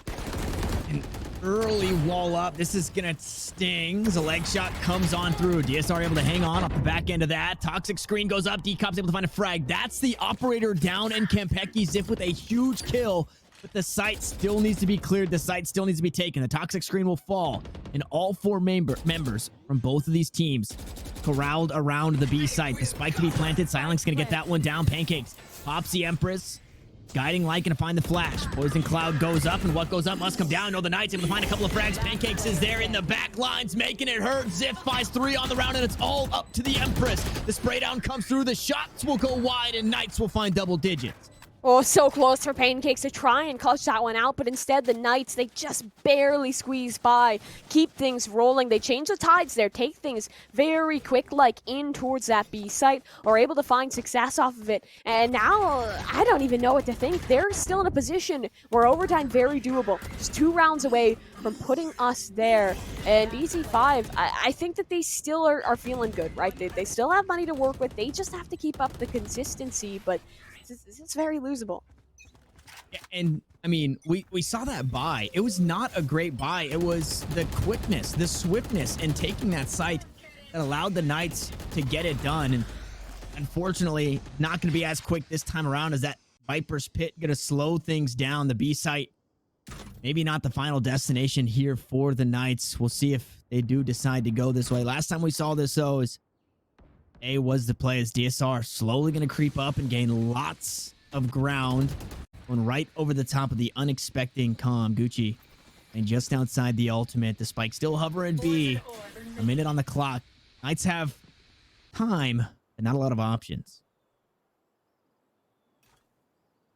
an early wall up. This is gonna sting. A leg shot comes on through. DSR able to hang on off the back end of that. Toxic screen goes up. Decop's able to find a frag. That's the operator down, and Kempeki Ziff with a huge kill. But the site still needs to be cleared. The site still needs to be taken. The toxic screen will fall, and all 4 members from both of these teams corralled around the B site. The spike to be planted. Silence gonna get that one down. Pancakes pops the Empress. Guiding Light gonna find the flash. Poison Cloud goes up, and what goes up must come down. No, the Knights able to find a couple of frags. Pancakes is there in the back lines, making it hurt. Zip buys 3 on the round, and it's all up to the Empress. The spray down comes through. The shots will go wide, and Knights will find double digits. Oh, so close for Pancakes to try and clutch that one out, but instead the Knights, they just barely squeeze by, keep things rolling. They change the tides there, take things very quick, like in towards that B site, or able to find success off of it. And now, I don't even know what to think. They're still in a position where overtime very doable. Just 2 rounds away from putting us there. And EZ5, I think that they still are feeling good, right? They still have money to work with. They just have to keep up the consistency, but it's very losable. Yeah, and I mean, we saw that buy. It was not a great buy. It was the quickness, the swiftness, and taking that site that allowed the Knights to get it done. And unfortunately, not going to be as quick this time around as that Viper's Pit. Going to slow things down. The B site, maybe not the final destination here for the Knights. We'll see if they do decide to go this way. Last time we saw this, though, is A was the play as DSR slowly going to creep up and gain lots of ground. Going right over the top of the unexpected Calm. Gucci and just outside the ultimate. The spike still hovering B. A minute on the clock. Knights have time, but not a lot of options.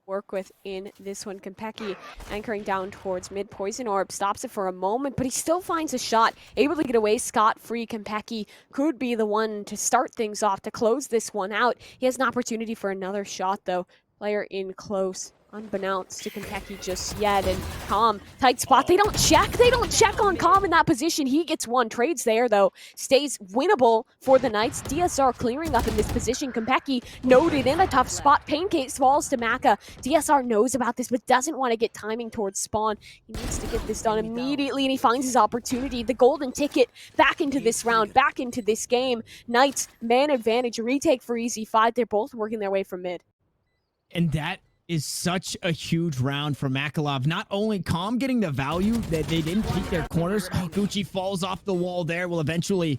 Work with in this one. Kempeki anchoring down towards mid. Poison Orb stops it for a moment, but he still finds a shot. Able to get away scot-free. Kempeki could be the one to start things off, to close this one out. He has an opportunity for another shot, though. Player in close. Unbeknownst to Kempeki just yet, and Calm, tight spot. They don't check on Calm in that position. He gets one. Trades there, though. Stays winnable for the Knights. DSR clearing up in this position. Kempeki noted in a tough spot. Pancakes falls to Maka. DSR knows about this, but doesn't want to get timing towards spawn. He needs to get this done immediately, and he finds his opportunity. The golden ticket back into this round, back into this game. Knights, man advantage, retake for EZ5. They're both working their way from mid. And that is such a huge round for Makalov. Not only Calm getting the value that they didn't peek their corners. Oh, Gucci falls off the wall there. Will eventually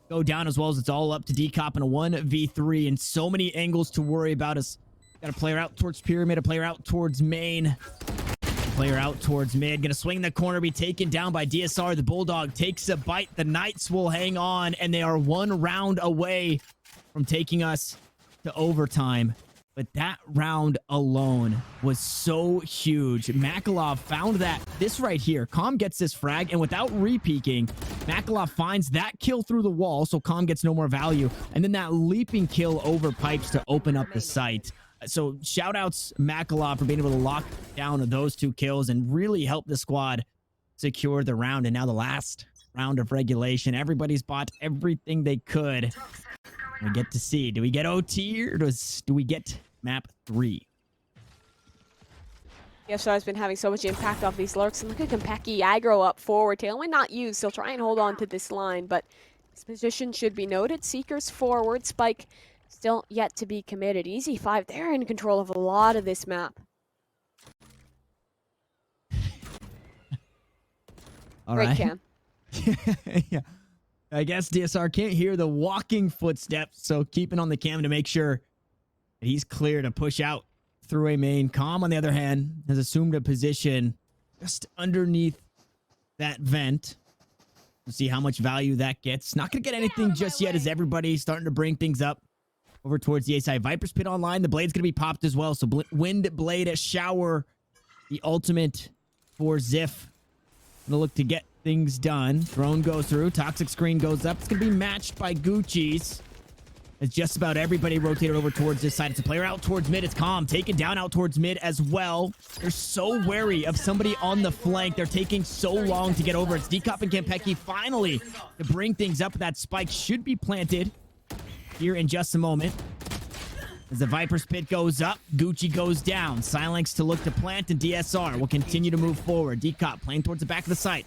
go down, as well as it's all up to Decop in a 1v3, and so many angles to worry about. Us got a player out towards Pyramid, a player out towards main, a player out towards mid. Gonna swing the corner, be taken down by DSR. The Bulldog takes a bite. The Knights will hang on, and they are 1 round away from taking us to overtime. But that round alone was so huge. Makalov found that. This right here, Calm gets this frag, and without re-peeking, Makalov finds that kill through the wall, so Calm gets no more value. And then that leaping kill over pipes to open up the site. So shout-outs Makalov for being able to lock down those 2 kills and really help the squad secure the round. And now the last round of regulation. Everybody's bought everything they could. We get to see, do we get OT or do we get map 3? So has been having so much impact off these lurks. And look at Kempeki aggro up forward. Tailwind not used. He'll try and hold on to this line, but his position should be noted. Seekers forward. Spike still yet to be committed. EZ5, they're in control of a lot of this map. All Great right. cam. Yeah. I guess DSR can't hear the walking footsteps, so keeping on the cam to make sure that he's clear to push out through a main. Calm, on the other hand, has assumed a position just underneath that vent. We'll see how much value that gets. Not going to get anything just yet as everybody's starting to bring things up over towards the A side. Viper's Pit online. The blade's going to be popped as well, so Wind Blade Shower, the ultimate for Ziff. Gonna look to get things done. Drone goes through. Toxic screen goes up. It's gonna be matched by Gucci's. As just about everybody rotated over towards this side. It's a player out towards mid. It's Calm. Taken down out towards mid as well. They're so wary of somebody on the flank. They're taking so long to get over. It's Decop and Campecchi finally to bring things up. That spike should be planted here in just a moment. As the Viper's Pit goes up, Gucci goes down. Silex to look to plant, and DSR will continue to move forward. Decop playing towards the back of the site.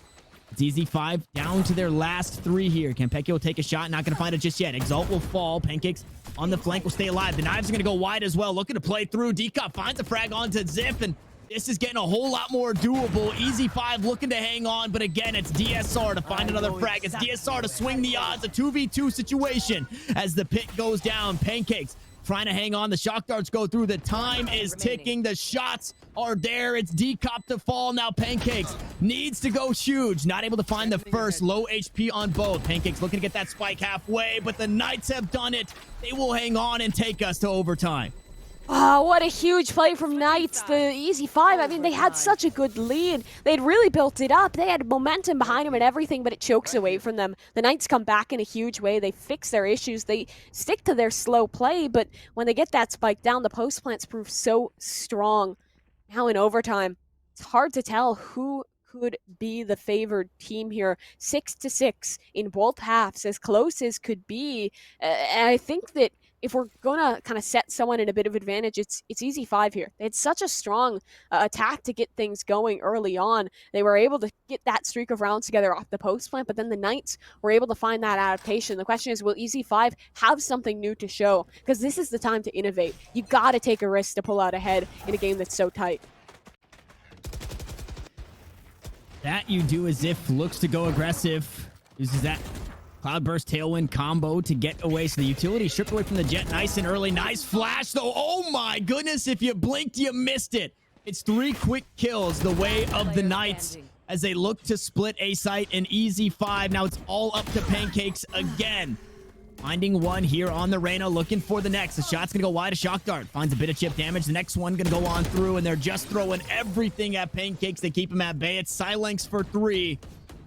It's EZ5 down to their last 3 here. Campecchi will take a shot. Not going to find it just yet. Exalt will fall. Pancakes on the flank will stay alive. The knives are going to go wide as well. Looking to play through. Decop finds a frag onto Ziff, and this is getting a whole lot more doable. EZ5 looking to hang on, but again, it's DSR to find another frag. It's DSR to swing the odds. A 2v2 situation as the pit goes down. Pancakes trying to hang on. The shock darts go through. The time is ticking. The shots are there. It's Decop to fall. Now Pancakes needs to go huge. Not able to find the first. Low HP on both. Pancakes looking to get that spike halfway, but the Knights have done it. They will hang on and take us to overtime. Oh, what a huge play from Knights. The EZ5, I mean, they had such a good lead. They'd really built it up. They had momentum behind them and everything, but it chokes away from them. The Knights come back in a huge way. They fix their issues. They stick to their slow play, but when they get that spike down, the post plants prove so strong. Now in overtime, it's hard to tell who could be the favored team here. 6-6 in both halves, as close as could be. And I think that if we're going to kind of set someone in a bit of advantage, it's EZ5 here. They had such a strong attack to get things going early on. They were able to get that streak of rounds together off the post plant, but then the Knights were able to find that adaptation. The question is, will EZ5 have something new to show? Because this is the time to innovate. You got to take a risk to pull out ahead in a game that's so tight. That you do as if looks to go aggressive. Uses that Cloudburst Tailwind combo to get away. So the utility stripped away from the Jet nice and early. Nice flash though. Oh my goodness. If you blinked, you missed it. It's 3 quick kills the way of the Knights as they look to split A site and EZ5. Now it's all up to Pancakes again. Finding one here on the Reyna, looking for the next. The shot's going to go wide. A shock dart finds a bit of chip damage. The next one going to go on through, and they're just throwing everything at Pancakes. They keep him at bay. It's Silex for 3.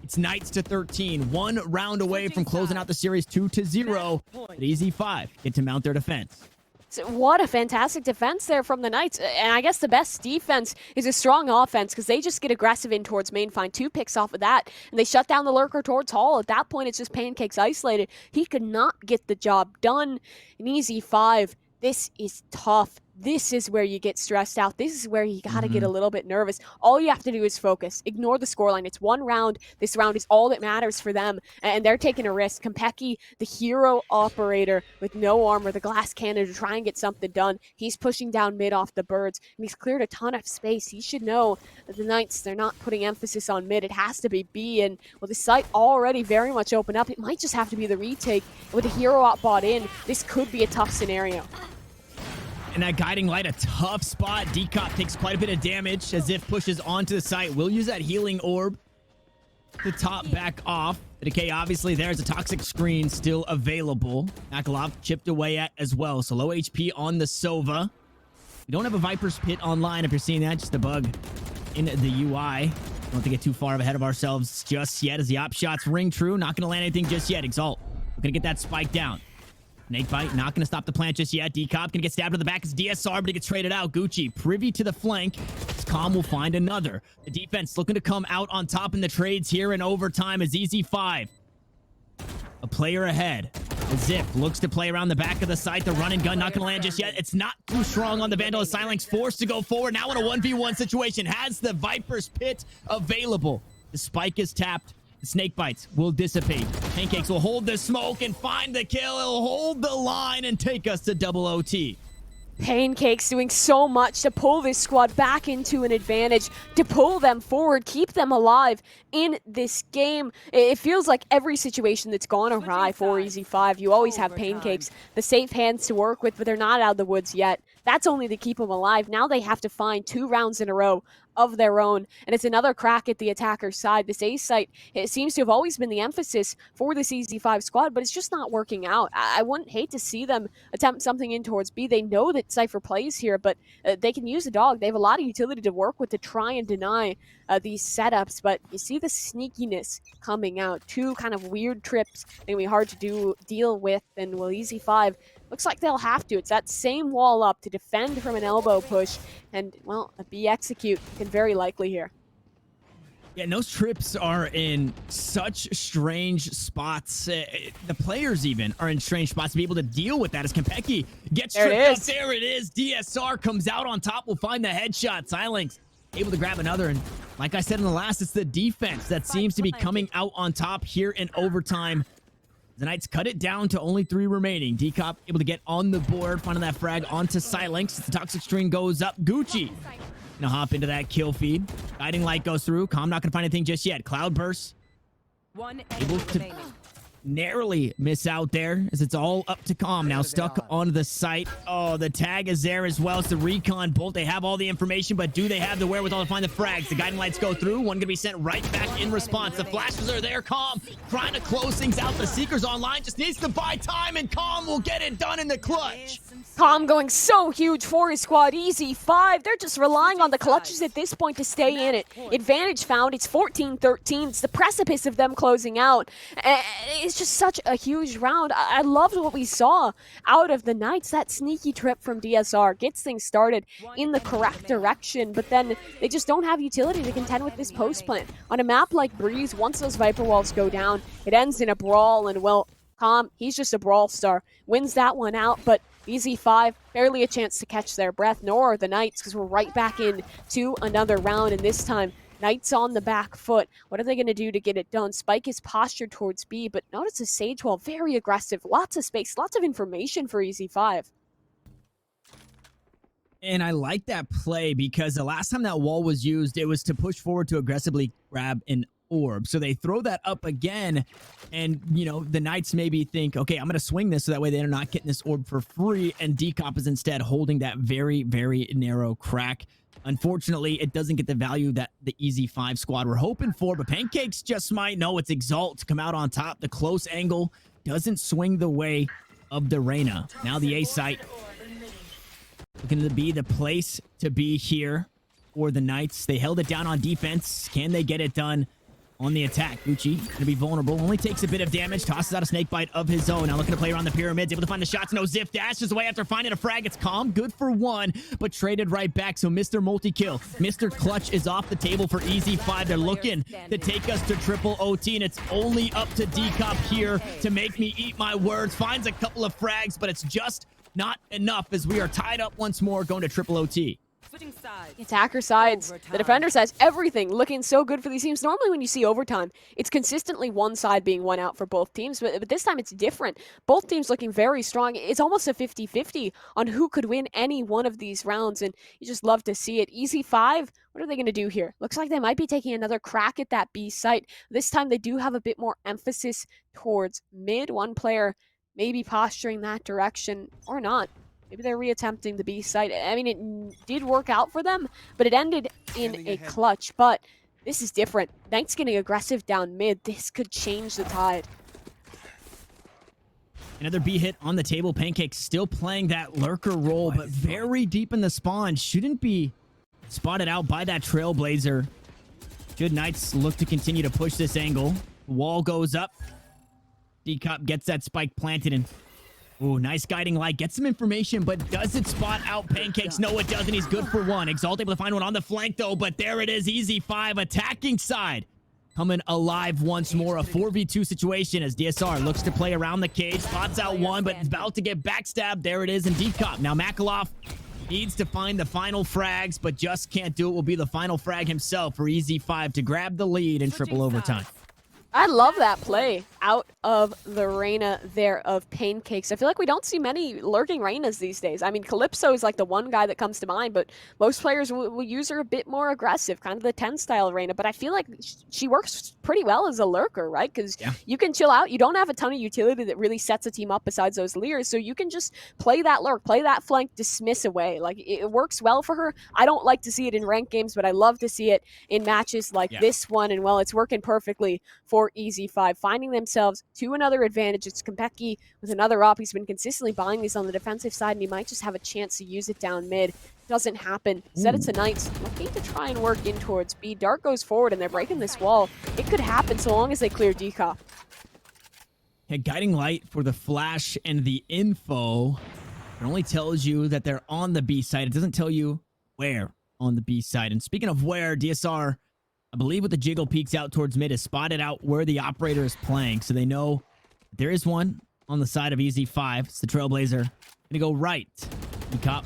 It's Knights to 13. 1 round away from closing out the series 2-0. But EZ5 get to mount their defense. So what a fantastic defense there from the Knights. And I guess the best defense is a strong offense because they just get aggressive in towards main, find 2 picks off of that, and they shut down the lurker towards Hall. At that point, it's just Pancakes isolated. He could not get the job done. In EZ5, this is tough. This is where you get stressed out. This is where you got to get a little bit nervous. All you have to do is focus. Ignore the scoreline. It's 1 round. This round is all that matters for them, and they're taking a risk. Campecchi, the hero operator with no armor, the glass cannon to try and get something done. He's pushing down mid off the birds, and he's cleared a ton of space. He should know that the Knights, they're not putting emphasis on mid. It has to be B, and with the site already very much open up, it might just have to be the retake. With the hero op bought in, this could be a tough scenario. And that guiding light, a tough spot. Decop takes quite a bit of damage as if pushes onto the site. We'll use that healing orb to top back off. The decay, obviously, there's a toxic screen still available. Akalov chipped away at as well. So low HP on the Sova. We don't have a Viper's Pit online if you're seeing that. Just a bug in the UI. Don't have to get too far ahead of ourselves just yet as the op shots ring true. Not going to land anything just yet. Exalt, we're going to get that spike down. Snakebite, not going to stop the plant just yet. Decop going to get stabbed in the back. It's DSR, but he gets traded out. Gucci, privy to the flank. Calm will find another. The defense looking to come out on top in the trades here in overtime as EZ5. A player ahead. Zip looks to play around the back of the site. The run and gun not going to land just yet. It's not too strong on the Vandal. Silex forced to go forward. Now in a 1v1 situation. Has the Viper's Pit available. The spike is tapped. The snake bites will dissipate. Pancakes will hold the smoke and find the kill. He'll hold the line and take us to double OT. Pancakes doing so much to pull this squad back into an advantage, to pull them forward, keep them alive in this game. It feels like every situation that's gone awry for EZ5, you always have Pancakes, the safe hands to work with, but they're not out of the woods yet. That's only to keep them alive. Now they have to find 2 rounds in a row of their own, and it's another crack at the attacker's side. This A site, it seems to have always been the emphasis for this EZ5 squad, but it's just not working out. I wouldn't hate to see them attempt something in towards B. They know that Cypher plays here, but they can use a dog. They have a lot of utility to work with to try and deny these setups, but you see the sneakiness coming out. 2 kind of weird trips going to be hard to deal with, and will EZ5 looks like they'll have to. It's that same wall up to defend from an elbow push, and, well, a B execute can very likely here. Yeah, and those trips are in such strange spots. The players even are in strange spots to be able to deal with that as Kempeki gets tripped up. There it is. DSR comes out on top. We'll find the headshot. Silence able to grab another. And like I said in the last, it's the defense that seems to be coming out on top here in overtime. The Knights cut it down to only 3 remaining. Decop able to get on the board, finding that frag onto Silence. The toxic string goes up. Gucci gonna hop into that kill feed. Guiding light goes through. Calm not gonna find anything just yet. Cloud burst. Able to narrowly miss out there as it's all up to Calm now, stuck on the site. Oh, the tag is there as well. It's the recon bolt. They have all the information, but do they have the wherewithal to find the frags? The guiding lights go through. One gonna be sent right back in response. The flashes are there. Calm trying to close things out. The Seeker's online, just needs to buy time, and Calm will get it done in the clutch. Calm going so huge for his squad. EZ5, they're just relying on the clutches at this point to stay in it. Advantage found. It's 14-13. It's the precipice of them closing out. It's just such a huge round. I loved what we saw out of the Knights. That sneaky trip from DSR gets things started in the correct direction, but then they just don't have utility to contend with this post plant. On a map like Breeze, once those Viper walls go down, it ends in a brawl, and, well, Calm, he's just a brawl star. Wins that one out, but EZ5, barely a chance to catch their breath, nor are the Knights, because we're right back in to another round, and this time, Knights on the back foot. What are they going to do to get it done? Spike is postured towards B, but notice the Sage Wall, very aggressive. Lots of space, lots of information for EZ5. And I like that play because the last time that wall was used, it was to push forward to aggressively grab an orb. So they throw that up again, and, you know, the Knights maybe think, okay, I'm going to swing this so that way they're not getting this orb for free, and Decop is instead holding that very, very narrow crack. Unfortunately, it doesn't get the value that the EZ5 squad were hoping for, but Pancakes just might know it's Exalt to come out on top. The close angle doesn't swing the way of the Reyna. Now the A site looking to be the place to be here for the Knights. They held it down on defense. Can they get it done on the attack? Gucci going to be vulnerable. Only takes a bit of damage. Tosses out a snake bite of his own. Now looking to play around the pyramids. Able to find the shots. No zip. Dashes away after finding a frag. It's Calm. Good for 1, but traded right back. So Mr. Multi-Kill, Mr. Clutch is off the table for EZ5. They're looking to take us to triple OT, and it's only up to Decop here to make me eat my words. Finds a couple of frags, but it's just not enough as we are tied up once more going to triple OT. Attacker sides, the defender sides, everything looking so good for these teams. Normally when you see overtime, it's consistently one side being won out for both teams, but this time it's different. Both teams looking very strong. It's almost a 50-50 on who could win any one of these rounds, and you just love to see it. EZ5, what are they going to do here? Looks like they might be taking another crack at that B site. This time they do have a bit more emphasis towards mid. One player maybe posturing that direction, or not. Maybe they're reattempting the B site. I mean, it did work out for them, but it ended in a clutch. But this is different. Knights getting aggressive down mid. This could change the tide. Another B hit on the table. Pancakes still playing that lurker role, but very deep in the spawn. Shouldn't be spotted out by that Trailblazer. Should Knights look to continue to push this angle. Wall goes up. Decop gets that spike planted, and ooh, nice guiding light. Gets some information, but does it spot out Pancakes? No, it doesn't. He's good for 1. Exalt able to find one on the flank, though, but there it is. EZ5 attacking side. Coming alive once more. A 4v2 situation as DSR looks to play around the cage. Spots out 1, but is about to get backstabbed. There it is in Decop. Now Makalov needs to find the final frags, but just can't do it. Will be the final frag himself for EZ5 to grab the lead in triple overtime. I love that play out of the Reyna there of Pancakes. I feel like we don't see many lurking Reynas these days. I mean, Calypso is like the one guy that comes to mind, but most players will use her a bit more aggressive, kind of the 10 style Reyna. But I feel like she works pretty well as a lurker, right? Because you can chill out. You don't have a ton of utility that really sets a team up besides those Leers, so you can just play that lurk, play that flank, dismiss away. Like, it works well for her. I don't like to see it in ranked games, but I love to see it in matches like this one. And well, it's working perfectly for EZ5, finding themselves to another advantage. It's Konpeki with another op. He's been consistently buying these on the defensive side, and he might just have a chance to use it down mid. Doesn't happen. Instead, it's a Knights looking to try and work in towards B. Dark goes forward, and they're breaking this wall. It could happen so long as they clear decop. Yeah, guiding light for the flash and the info. It only tells you that they're on the B side. It doesn't tell you where on the B side. And speaking of where, DSR, I believe with the jiggle peeks out towards mid, has spotted out where the operator is playing. So they know there is one on the side of EZ5. It's the Trailblazer. Gonna go right. Decop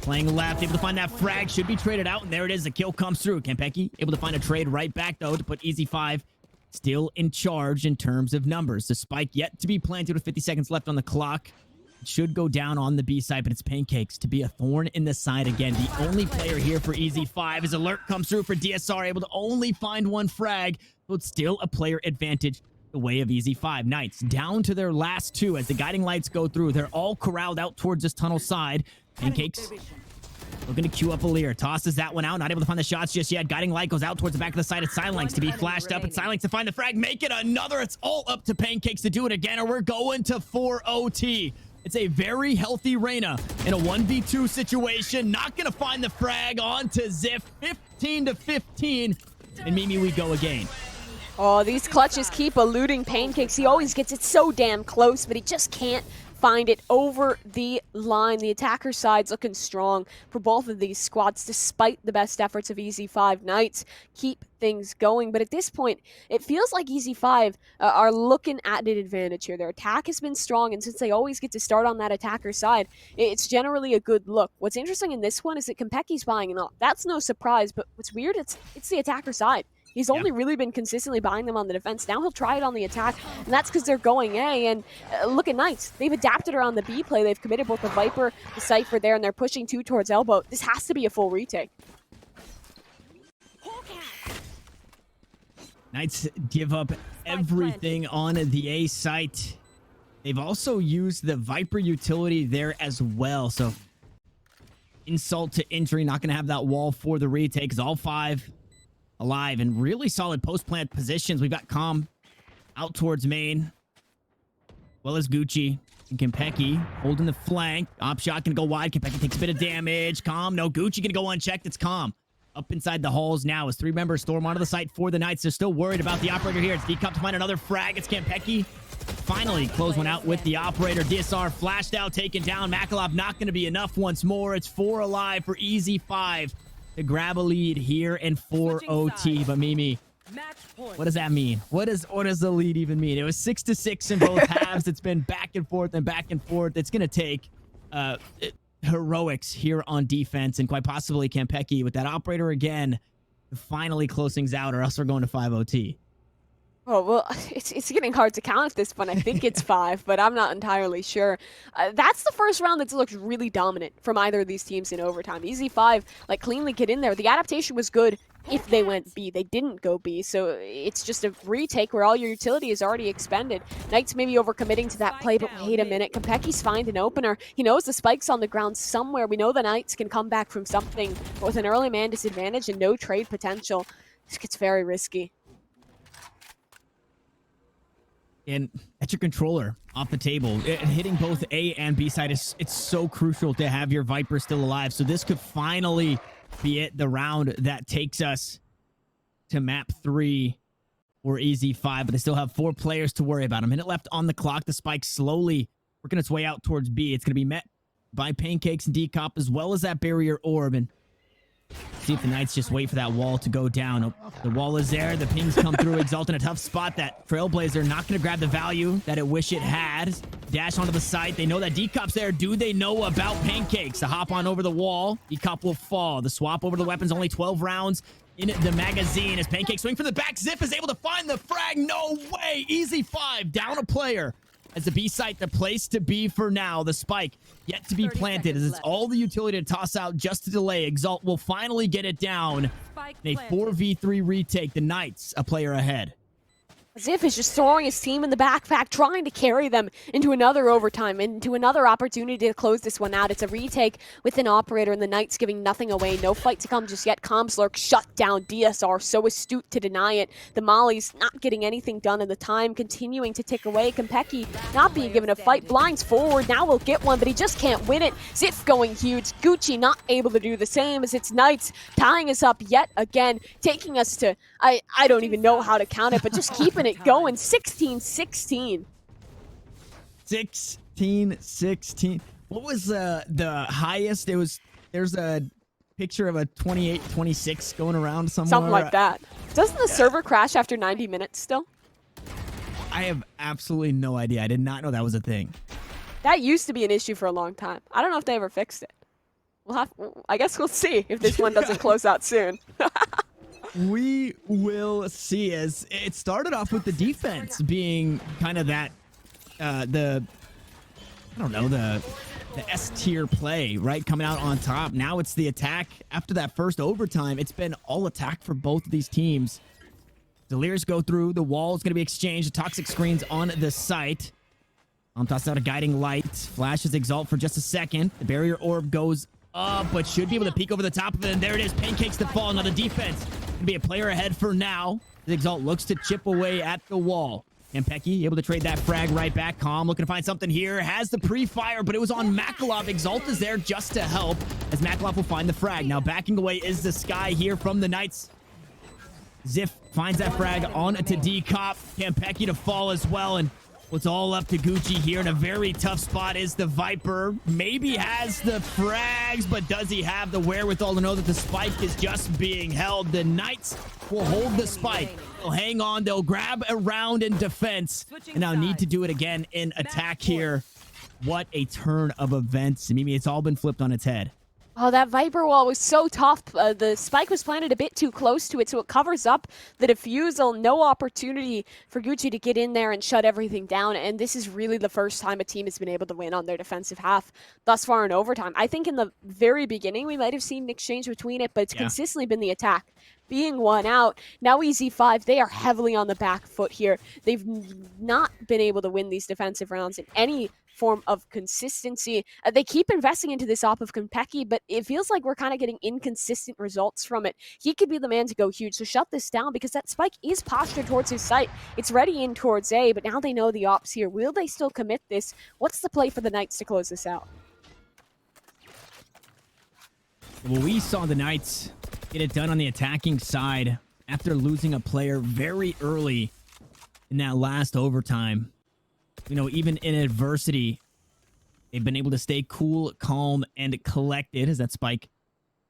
playing left, able to find that frag. Should be traded out, and there it is. The kill comes through. Konpeki able to find a trade right back, though, to put EZ5 still in charge in terms of numbers. The spike yet to be planted with 50 seconds left on the clock. It should go down on the B side, but it's Pancakes to be a thorn in the side again. The only player here for EZ5 as alert comes through for DSR, able to only find one frag, but it's still a player advantage the way of EZ5. Knights down to their last two as the guiding lights go through. They're all corralled out towards this tunnel side. Pancakes looking to queue up a Leer. Tosses that one out. Not able to find the shots just yet. Guiding light goes out towards the back of the side. It's Silex to be flashed up. It's Silex to find the frag. Make it another. It's all up to Pancakes to do it again, or we're going to 4 OT. It's a very healthy Reyna in a 1v2 situation. Not going to find the frag onto Ziff. 15 to 15. And Mimi, we go again. Oh, these clutches keep eluding Pancakes. He always gets it so damn close, but he just can't find it over the line. The attacker side's looking strong for both of these squads, despite the best efforts of EZ5. Knights keep things going, but at this point, it feels like EZ5 are looking at an advantage here. Their attack has been strong, and since they always get to start on that attacker side, it's generally a good look. What's interesting in this one is that Konpeki's buying an op. That's no surprise, but what's weird, it's the attacker side. He's only really been consistently buying them on the defense. Now he'll try it on the attack, and that's because they're going A. And look at Knights. They've adapted around the B play. They've committed both the Viper, the Cypher there, and they're pushing 2 towards Elbow. This has to be a full retake. Knights give up everything on the A site. They've also used the Viper utility there as well. So insult to injury, not going to have that wall for the retake, because all 5 alive and really solid post-plant positions. We've got Calm out towards main, well as Gucci and Konpeki holding the flank. Op shot gonna go wide. Konpeki takes a bit of damage. Calm, no, Gucci gonna go unchecked. It's Calm up inside the halls now as 3 members storm onto the site for the Knights. They're still worried about the operator here. It's Decop to find another frag. It's Konpeki. Finally close one out with the operator. DSR flashed out, taken down. Makalov not going to be enough once more. It's 4 alive for EZ5 to grab a lead here in 4 OT. But Mimi, what does that mean? What does the lead even mean? It was 6-6 in both halves. It's been back and forth and back and forth. It's going to take heroics here on defense, and quite possibly Konpeki with that operator again to finally close things out, or else we're going to 5 OT. Oh, well, it's getting hard to count at this point. I think it's 5, but I'm not entirely sure. That's the first round that's looked really dominant from either of these teams in overtime. EZ5, like, cleanly get in there. The adaptation was good if they went B. They didn't go B, so it's just a retake where all your utility is already expended. Knights maybe overcommitting to that play, but wait a minute. Konpeki's find an opener. He knows the spike's on the ground somewhere. We know the Knights can come back from something, but with an early man disadvantage and no trade potential, this gets very risky. And that's your controller off the table. Hitting both A and B side, it's so crucial to have your Viper still alive. So this could finally be it, the round that takes us to map 3 or EZ5. But they still have 4 players to worry about. A minute left on the clock. The spike slowly working its way out towards B. It's going to be met by Pancakes and Decop, as well as that barrier orb. And See if the Knights just wait for that wall to go down. Oh, the wall is there. The pings come through. Exalt in a tough spot. That Trailblazer not going to grab the value that it wish it had. Dash onto the site. They know that Decop's there. Do they know about Pancakes? To hop on over the wall. Decop will fall. The swap over the weapons. Only 12 rounds in the magazine. As Pancake swing from the back. Zip is able to find the frag. No way. EZ5 down a player. As the B site, the place to be for now. The spike yet to be planted as it's all the utility to toss out just to delay. Exalt will finally get it down in a 4v3 retake. The Knights a player ahead. Ziff is just throwing his team in the backpack, trying to carry them into another overtime, into another opportunity to close this one out. It's a retake with an operator, and the Knights giving nothing away. No fight to come just yet. Comslurk shut down. DSR so astute to deny it. The Mollies not getting anything done, and the time continuing to tick away. Kompeki not being given a fight. Blinds forward. Now will get one, but he just can't win it. Ziff going huge. Gucci not able to do the same as it's Knights tying us up yet again, taking us to, I don't even know how to count it, but just keeping it going. 16-16. 16-16. What was the highest? There's a picture of a 28-26 going around somewhere. Something like that. Doesn't the server crash after 90 minutes still? I have absolutely no idea. I did not know that was a thing. That used to be an issue for a long time. I don't know if they ever fixed it. I guess we'll see if this one doesn't close out soon. We will see. As it started off with the defense being kind of that, the S tier play, right? Coming out on top. Now it's the attack. After that first overtime, it's been all attack for both of these teams. Delirious go through. The wall is going to be exchanged. The toxic screens on the site. Tosses out a guiding light. Flashes Exalt for just a second. The barrier orb goes up, but should be able to peek over the top of it. And there it is. Pancakes the fall. Now the defense can be a player ahead for now. The Exalt looks to chip away at the wall. And Pecky able to trade that frag right back. Calm looking to find something here. Has the pre-fire, but it was on Makalov. Exalt is there just to help as Makalov will find the frag. Now backing away is the Sky here from the Knights. Ziff finds that frag on to Decop. Campecki to fall as well. And it's all up to Gucci here in a very tough spot is the Viper. Maybe has the frags, but does he have the wherewithal to know that the spike is just being held? The Knights will hold the spike. They'll hang on. They'll grab a round in defense. And now need to do it again in attack here. What a turn of events. Mimi, it's all been flipped on its head. Oh, that Viper wall was so tough. The spike was planted a bit too close to it, so it covers up the defusal. No opportunity for Gucci to get in there and shut everything down. And this is really the first time a team has been able to win on their defensive half thus far in overtime. I think in the very beginning, we might have seen an exchange between it, but it's consistently been the attack being won out. Now EZ5, they are heavily on the back foot here. They've not been able to win these defensive rounds in any form of consistency. They keep investing into this op of Kompeki, but it feels like we're kind of getting inconsistent results from it. He could be the man to go huge, so shut this down because that spike is postured towards his site. It's ready in towards A, but now they know the ops here. Will they still commit this? What's the play for the Knights to close this out? Well, we saw the Knights get it done on the attacking side after losing a player very early in that last overtime. You know, even in adversity, they've been able to stay cool, calm, and collected as that spike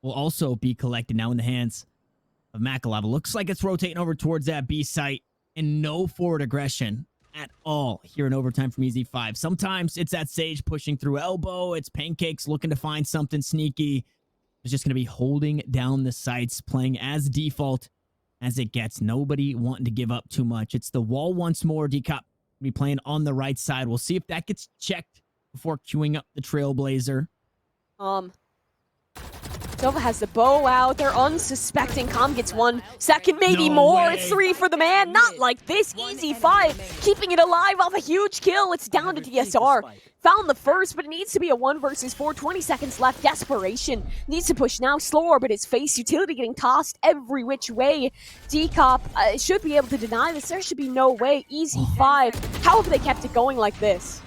will also be collected now in the hands of Makalava. Looks like it's rotating over towards that B site and no forward aggression at all here in overtime from EZ5. Sometimes it's that Sage pushing through elbow. It's Pancakes looking to find something sneaky. It's just going to be holding down the sites, playing as default as it gets. Nobody wanting to give up too much. It's the wall once more. Decop be playing on the right side. We'll see if that gets checked before queuing up the Trailblazer. Silva has the bow out. They're unsuspecting. Com gets 1 second, maybe No more. way. It's 3 for the man. Not like this. EZ5 keeping it alive off a huge kill. It's down to DSR. Found the first, but it needs to be a 1 versus 4. 20 seconds left. Desperation. Needs to push now. Slower, but his face. Utility getting tossed every which way. Decop should be able to deny this. There should be no way. EZ5. How have they kept it going like this?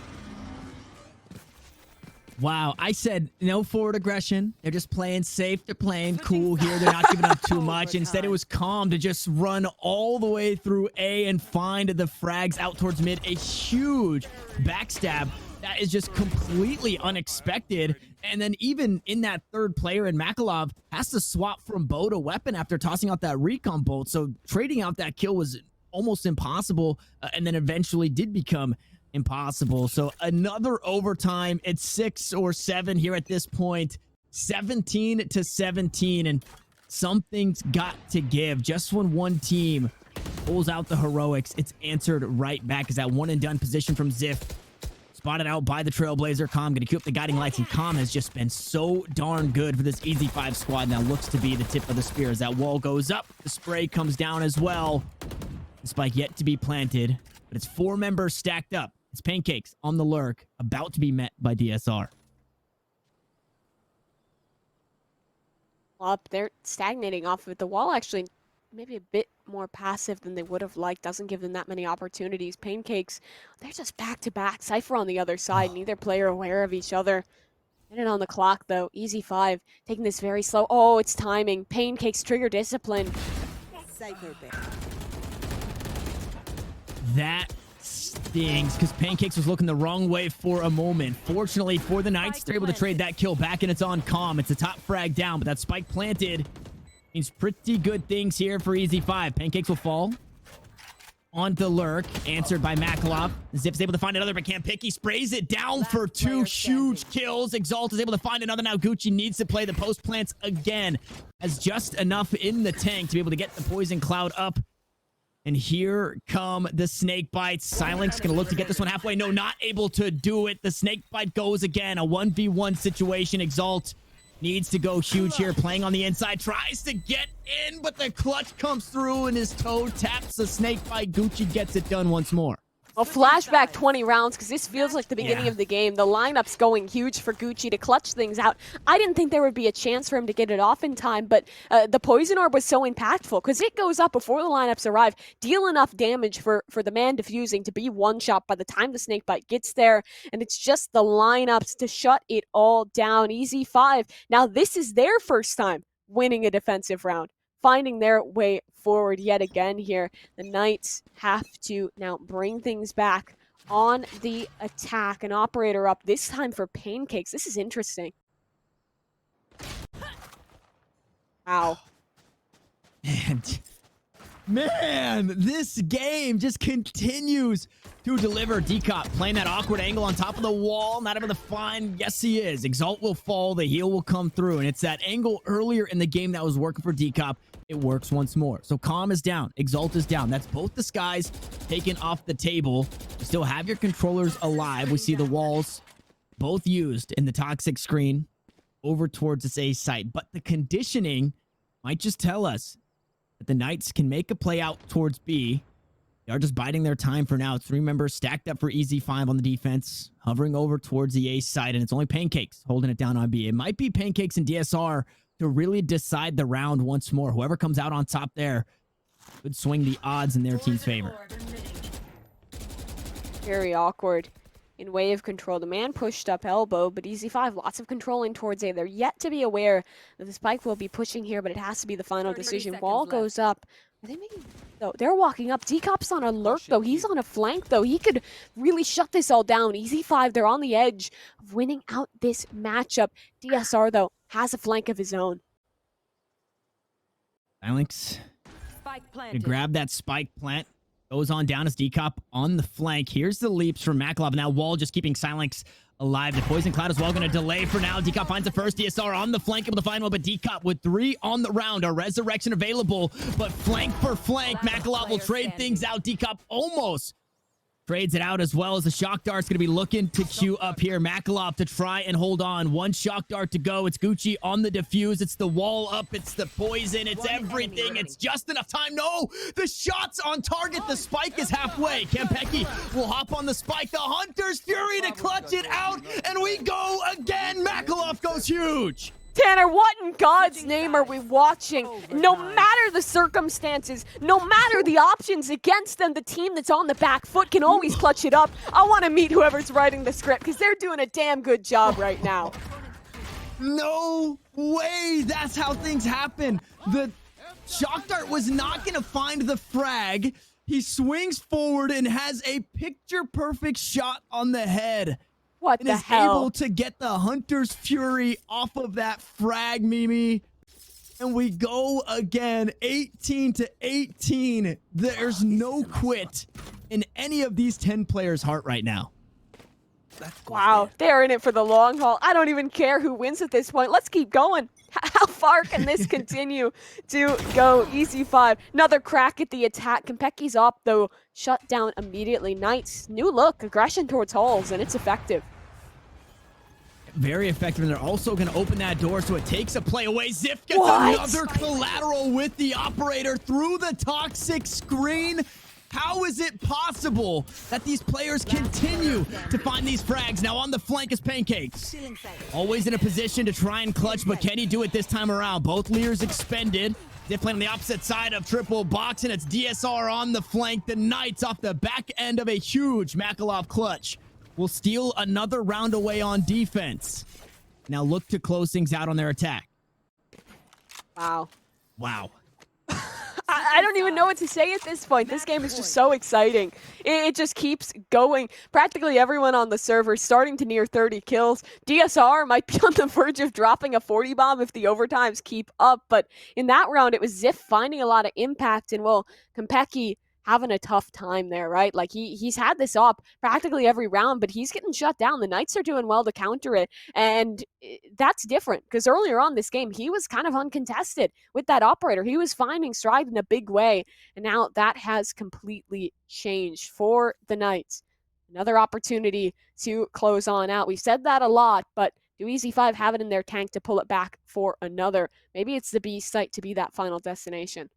Wow, I said no forward aggression. They're just playing safe. They're playing cool here. They're not giving up too much. Instead, it was calm to just run all the way through A and find the frags out towards mid. A huge backstab that is just completely unexpected. And then even in that third player, and Makalov has to swap from bow to weapon after tossing out that recon bolt. So trading out that kill was almost impossible, and then eventually did become impossible. So another overtime. It's 6 or 7 here at this point. 17-17, and something's got to give. Just when one team pulls out the heroics, it's answered right back. Is that one and done position from Ziff. Spotted out by the Trailblazer. Calm gonna keep up the guiding lights, and Calm has just been so darn good for this EZ5 squad. Now looks to be the tip of the spear as that wall goes up. The spray comes down as well. The spike yet to be planted, but it's 4 members stacked up. It's Pancakes on the lurk, about to be met by DSR. Up, they're stagnating off of it. The wall actually maybe a bit more passive than they would have liked. Doesn't give them that many opportunities. Pancakes, they're just back to back. Cypher on the other side. Neither player aware of each other. Minute on the clock though. EZ5 taking this very slow. Oh, it's timing. Pancakes trigger discipline. That stings because Pancakes was looking the wrong way for a moment. Fortunately for the Knights, they're able to trade that kill back, and it's on Calm. It's a top frag down, but that spike planted means pretty good things here for EZ5. Pancakes will fall on the lurk, answered by Makalov. Zip's able to find another, but can't pick. He sprays it down for 2 huge kills. Exalt is able to find another. Now Gucci needs to play the post plants again. Has just enough in the tank to be able to get the poison cloud up. And here come the snake bites. Silence gonna look to get this one halfway. No, not able to do it. The snake bite goes again. A 1v1 situation. Exalt needs to go huge here. Playing on the inside. Tries to get in, but the clutch comes through and his toe taps the snake bite. Gucci gets it done once more. Well, flashback 20 rounds, because this feels like the beginning of the game. The lineup's going huge for Gucci to clutch things out. I didn't think there would be a chance for him to get it off in time, but the poison orb was so impactful, because it goes up before the lineups arrive, deal enough damage for the man defusing to be one-shot by the time the snakebite gets there, and it's just the lineups to shut it all down. EZ5, now this is their first time winning a defensive round, finding their way forward yet again here. The Knights have to now bring things back on the attack. An operator up, this time for Pancakes. This is interesting. Wow. And man, this game just continues to deliver. Decop playing that awkward angle on top of the wall, not able to find. Yes, he is. Exalt will fall, the heal will come through, and it's that angle earlier in the game that was working for Decop. It works once more. So Calm is down, Exalt is down. That's both the skies taken off the table. You still have your controllers alive. We see the walls both used in the toxic screen over towards this A site, but the conditioning might just tell us that the Knights can make a play out towards B. They are just biding their time for now. 3 members stacked up for EZ5 on the defense, hovering over towards the A side, and it's only Pancakes holding it down on B. It might be Pancakes and DSR to really decide the round once more. Whoever comes out on top there could swing the odds in their team's favor. Very awkward in way of control. The man pushed up elbow, but EZ5, lots of controlling towards A. They're yet to be aware that the spike will be pushing here, but it has to be the final decision. Wall goes up. Are they making... No, they're walking up. Decop's on a lurk, though. He's on a flank, though. He could really shut this all down. EZ5, they're on the edge of winning out this matchup. DSR, though, has a flank of his own. Silence to grab that spike plant. Goes on down as Decop on the flank. Here's the leaps from Makalov. Now Wall just keeping Silence alive. The poison cloud is well going to delay for now. Decop finds the first. DSR on the flank, able to find one, but Decop with 3 on the round. A resurrection available, but flank for flank. Makalov will trade things out. Decop almost trades it out, as well as the shock dart's going to be looking to queue up here. Makalov to try and hold on. 1 shock dart to go. It's Gucci on the defuse. It's the wall up. It's the poison. It's everything. It's just enough time. No, the shot's on target. The spike is halfway. Kampeki will hop on the spike. The Hunter's Fury to clutch it out, and we go again. Makalov goes huge. Tanner, what in God's name are we watching? No matter the circumstances, no matter the options against them, the team that's on the back foot can always clutch it up. I want to meet whoever's writing the script, because they're doing a damn good job right now. No way! That's how things happen. The shock dart was not going to find the frag. He swings forward and has a picture-perfect shot on the head. What and the is hell? able to get the Hunter's Fury off of that frag, Mimi. And we go again, 18 to 18. There's no quit in any of these 10 players' heart right now. Wow, they're in it for the long haul. I don't even care who wins at this point. Let's keep going. How far can this continue to go? EZ5, another crack at the attack. Konpeki's up, though, shut down immediately. Knights, new look, aggression towards holes, and it's effective. Very effective, and they're also going to open that door, so it takes a play away. Ziff gets What? another collateral with the operator through the toxic screen. How is it possible that these players continue to find these frags? Now on the flank is Pancakes. Always in a position to try and clutch, but can he do it this time around? Both Lears expended. Ziff playing on the opposite side of triple box, and it's DSR on the flank. The Knights off the back end of a huge Makalov clutch will steal another round away on defense. Now look to close things out on their attack. Wow. Wow. I don't even know what to say at this point. This game is just so exciting. It just keeps going. Practically everyone on the server is starting to near 30 kills. DSR might be on the verge of dropping a 40 bomb if the overtimes keep up. But in that round, it was Ziff finding a lot of impact. And, well, Konpeki having a tough time there, right? Like, he's had this up practically every round, but he's getting shut down. The Knights are doing well to counter it, and that's different, because earlier on this game, he was kind of uncontested with that operator. He was finding stride in a big way, and now that has completely changed for the Knights. Another opportunity to close on out. We've said that a lot, but do EZ5 have it in their tank to pull it back for another? Maybe it's the B site to be that final destination.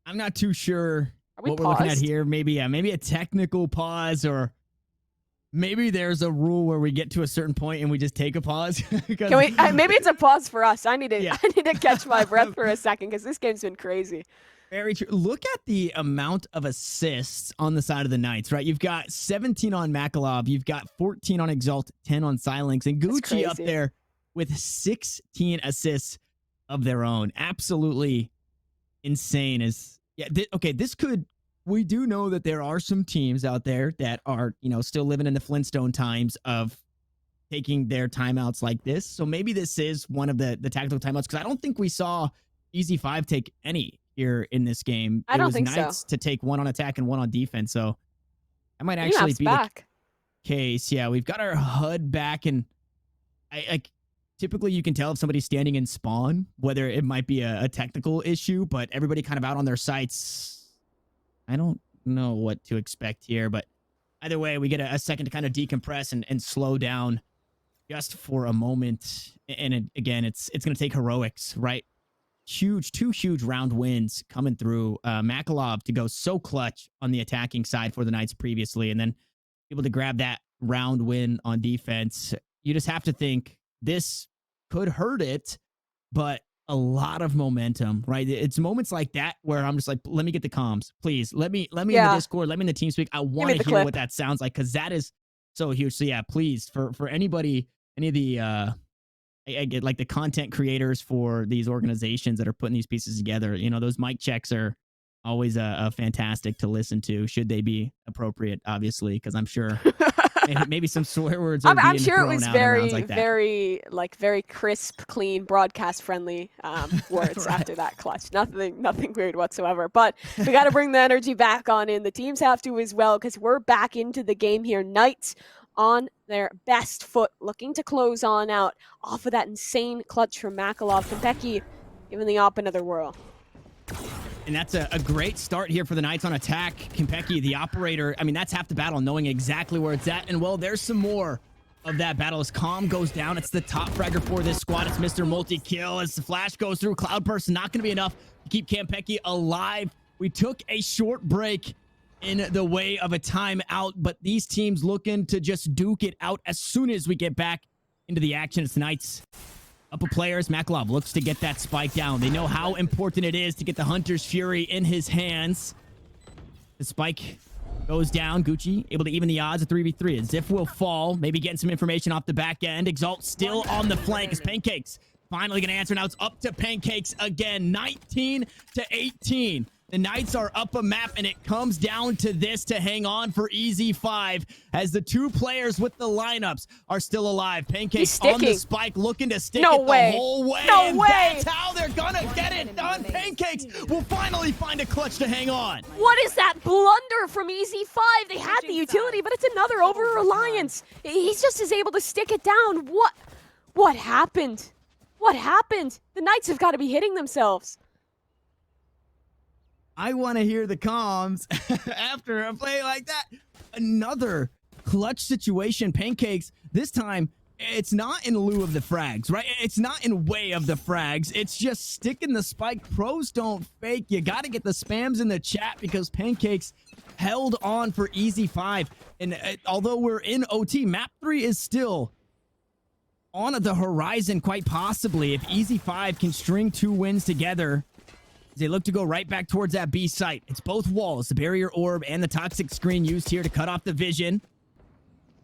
I'm not too sure we what we're looking at paused? here. Maybe a technical pause, or maybe there's a rule where we get to a certain point and we just take a pause. Can we? Maybe it's a pause for us. I need to. Yeah. I need to catch my breath for a second because this game's been crazy. Very true. Look at the amount of assists on the side of the Knights, right? You've got 17 on Makalov, you've got 14 on Exalt, 10 on Silenx, and Gucci up there with 16 assists of their own. Absolutely insane. We do know that there are some teams out there that are, still living in the Flintstone times of taking their timeouts like this. So maybe this is one of the tactical timeouts, because I don't think we saw EZ5 take any here in this game. I don't think Knights so. to take one on attack and one on defense. So that might actually be back. the case. Yeah, we've got our HUD back, and I typically you can tell if somebody's standing in spawn, whether it might be a technical issue, but everybody kind of out on their sites. I don't know what to expect here, but either way, we get a second to kind of decompress and slow down just for a moment. And again, it's going to take heroics, right? Two huge round wins coming through. Makalov to go so clutch on the attacking side for the Knights previously, and then able to grab that round win on defense. You just have to think this could hurt it, but a lot of momentum, right? It's moments like that where I'm just like, let me get the comms, please. Let me in the Discord, let me in the TeamSpeak. I want to hear what that sounds like, because that is so huge. So yeah, please, for anybody, any of the I get like the content creators for these organizations that are putting these pieces together, those mic checks are always fantastic to listen to, should they be appropriate, obviously, because I'm sure maybe some swear words are I'm sure it was very, like very crisp, clean, broadcast friendly words Right. after that clutch. Nothing weird whatsoever. But we got to bring the energy back on in. The teams have to as well, because we're back into the game here. Knights on their best foot, looking to close on out off of that insane clutch from Makalov. Konpeki giving the op another whirl. And that's a great start here for the Knights on attack. Konpeki, the operator, that's half the battle, knowing exactly where it's at. And, well, there's some more of that battle as Calm goes down. It's the top fragger for this squad. It's Mr. Multi-Kill. As the flash goes through, Cloudburst not going to be enough to keep Konpeki alive. We took a short break in the way of a timeout, but these teams looking to just duke it out as soon as we get back into the action. It's Knights up of players. Makalov looks to get that spike down. They know how important it is to get the Hunter's Fury in his hands. The spike goes down. Gucci able to even the odds of 3v3. Ziff will fall. Maybe getting some information off the back end. Exalt still on the flank as Pancakes finally going to answer. Now it's up to Pancakes again. 19 to 18. The Knights are up a map, and it comes down to this to hang on for EZ5 as the two players with the lineups are still alive. Pancakes on the spike, looking to stick No it way. the whole way. No and way. That's how they're gonna get it done. Pancakes will finally find a clutch to hang on. What is that blunder from EZ5? They had the utility, but it's another over-reliance. He's just is able to stick it down. What happened? What happened? The Knights have got to be hitting themselves. I want to hear the comms after a play like that. Another clutch situation. Pancakes, this time, it's not in lieu of the frags, right? It's not in way of the frags. It's just sticking the spike. Pros don't fake. You got to get the spams in the chat because Pancakes held on for EZ5. And although we're in OT, map 3 is still on the horizon, quite possibly. If EZ5 can string 2 wins together, they look to go right back towards that B site. It's both walls, the barrier orb and the toxic screen used here to cut off the vision.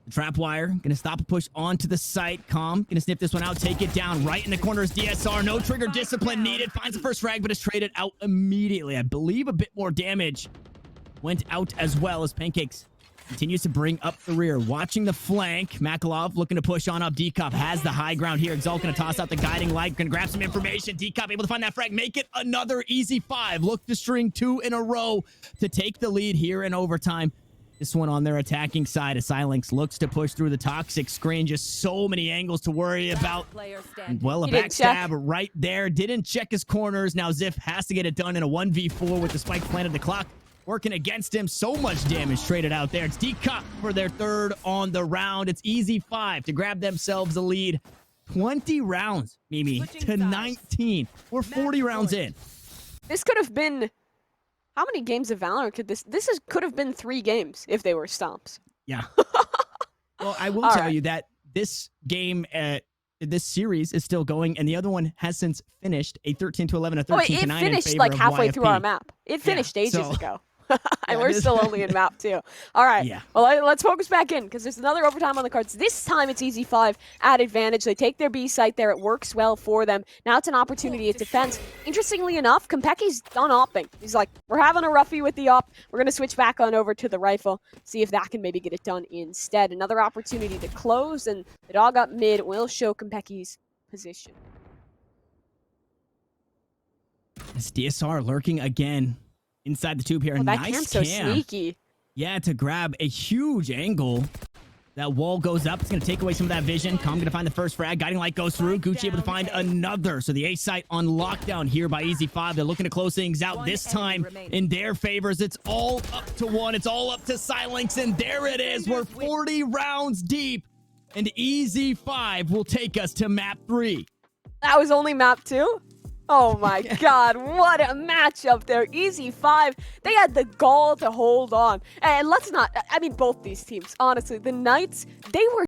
The trap wire gonna stop a push onto the site. Calm gonna sniff this one out, take it down right in the corner is DSR. No trigger discipline needed. Finds the first frag, but is traded out immediately. I believe a bit more damage went out as well as Pancakes continues to bring up the rear. Watching the flank. Makalov looking to push on up. D-Cop has the high ground here. Exalt going to toss out the guiding light. Going to grab some information. D-Cop able to find that frag. Make it another EZ5. Look to string 2 in a row to take the lead here in overtime. This one on their attacking side. As Silence looks to push through the toxic screen. Just so many angles to worry about. Well, a backstab right there. Didn't check his corners. Now Ziff has to get it done in a 1v4 with the spike planted the clock. Working against him. So much damage traded out there. It's D-Cop for their 3rd on the round. It's EZ5 to grab themselves a lead. 20 rounds, Mimi, to 19. We're 40 rounds in. This could have been... How many games of Valorant could this... could have been 3 games if they were stomps. Yeah. Well, I will tell you that this game... this series is still going, and the other one has since finished a 13-11, a 13-9 in favor of YFP. It finished like halfway through our map. It finished ages ago. And we're still only in map 2. All right. Yeah. Well, let's focus back in because there's another overtime on the cards. This time it's EZ5 at advantage. They take their B site there. It works well for them. Now it's an opportunity at defense. Interestingly enough, Kompeki's done opping. He's like, we're having a roughie with the op. We're going to switch back on over to the rifle. See if that can maybe get it done instead. Another opportunity to close, and the dog up mid will show Kompeki's position. It's DSR lurking again inside the tube here. That nice camp's so sneaky. Yeah, to grab a huge angle. That wall goes up. It's going to take away some of that vision. Calm going to find the first frag. Guiding light goes through. Gucci able to find another. So the A site on lockdown here by EZ5. They're looking to close things out this time in their favors. It's all up to 1. It's all up to Silence. And there it is. We're 40 rounds deep. And EZ5 will take us to map 3. That was only map 2? Oh my god, what a matchup there. EZ5, they had the gall to hold on. And let's not, I mean, both these teams, honestly, the Knights, they were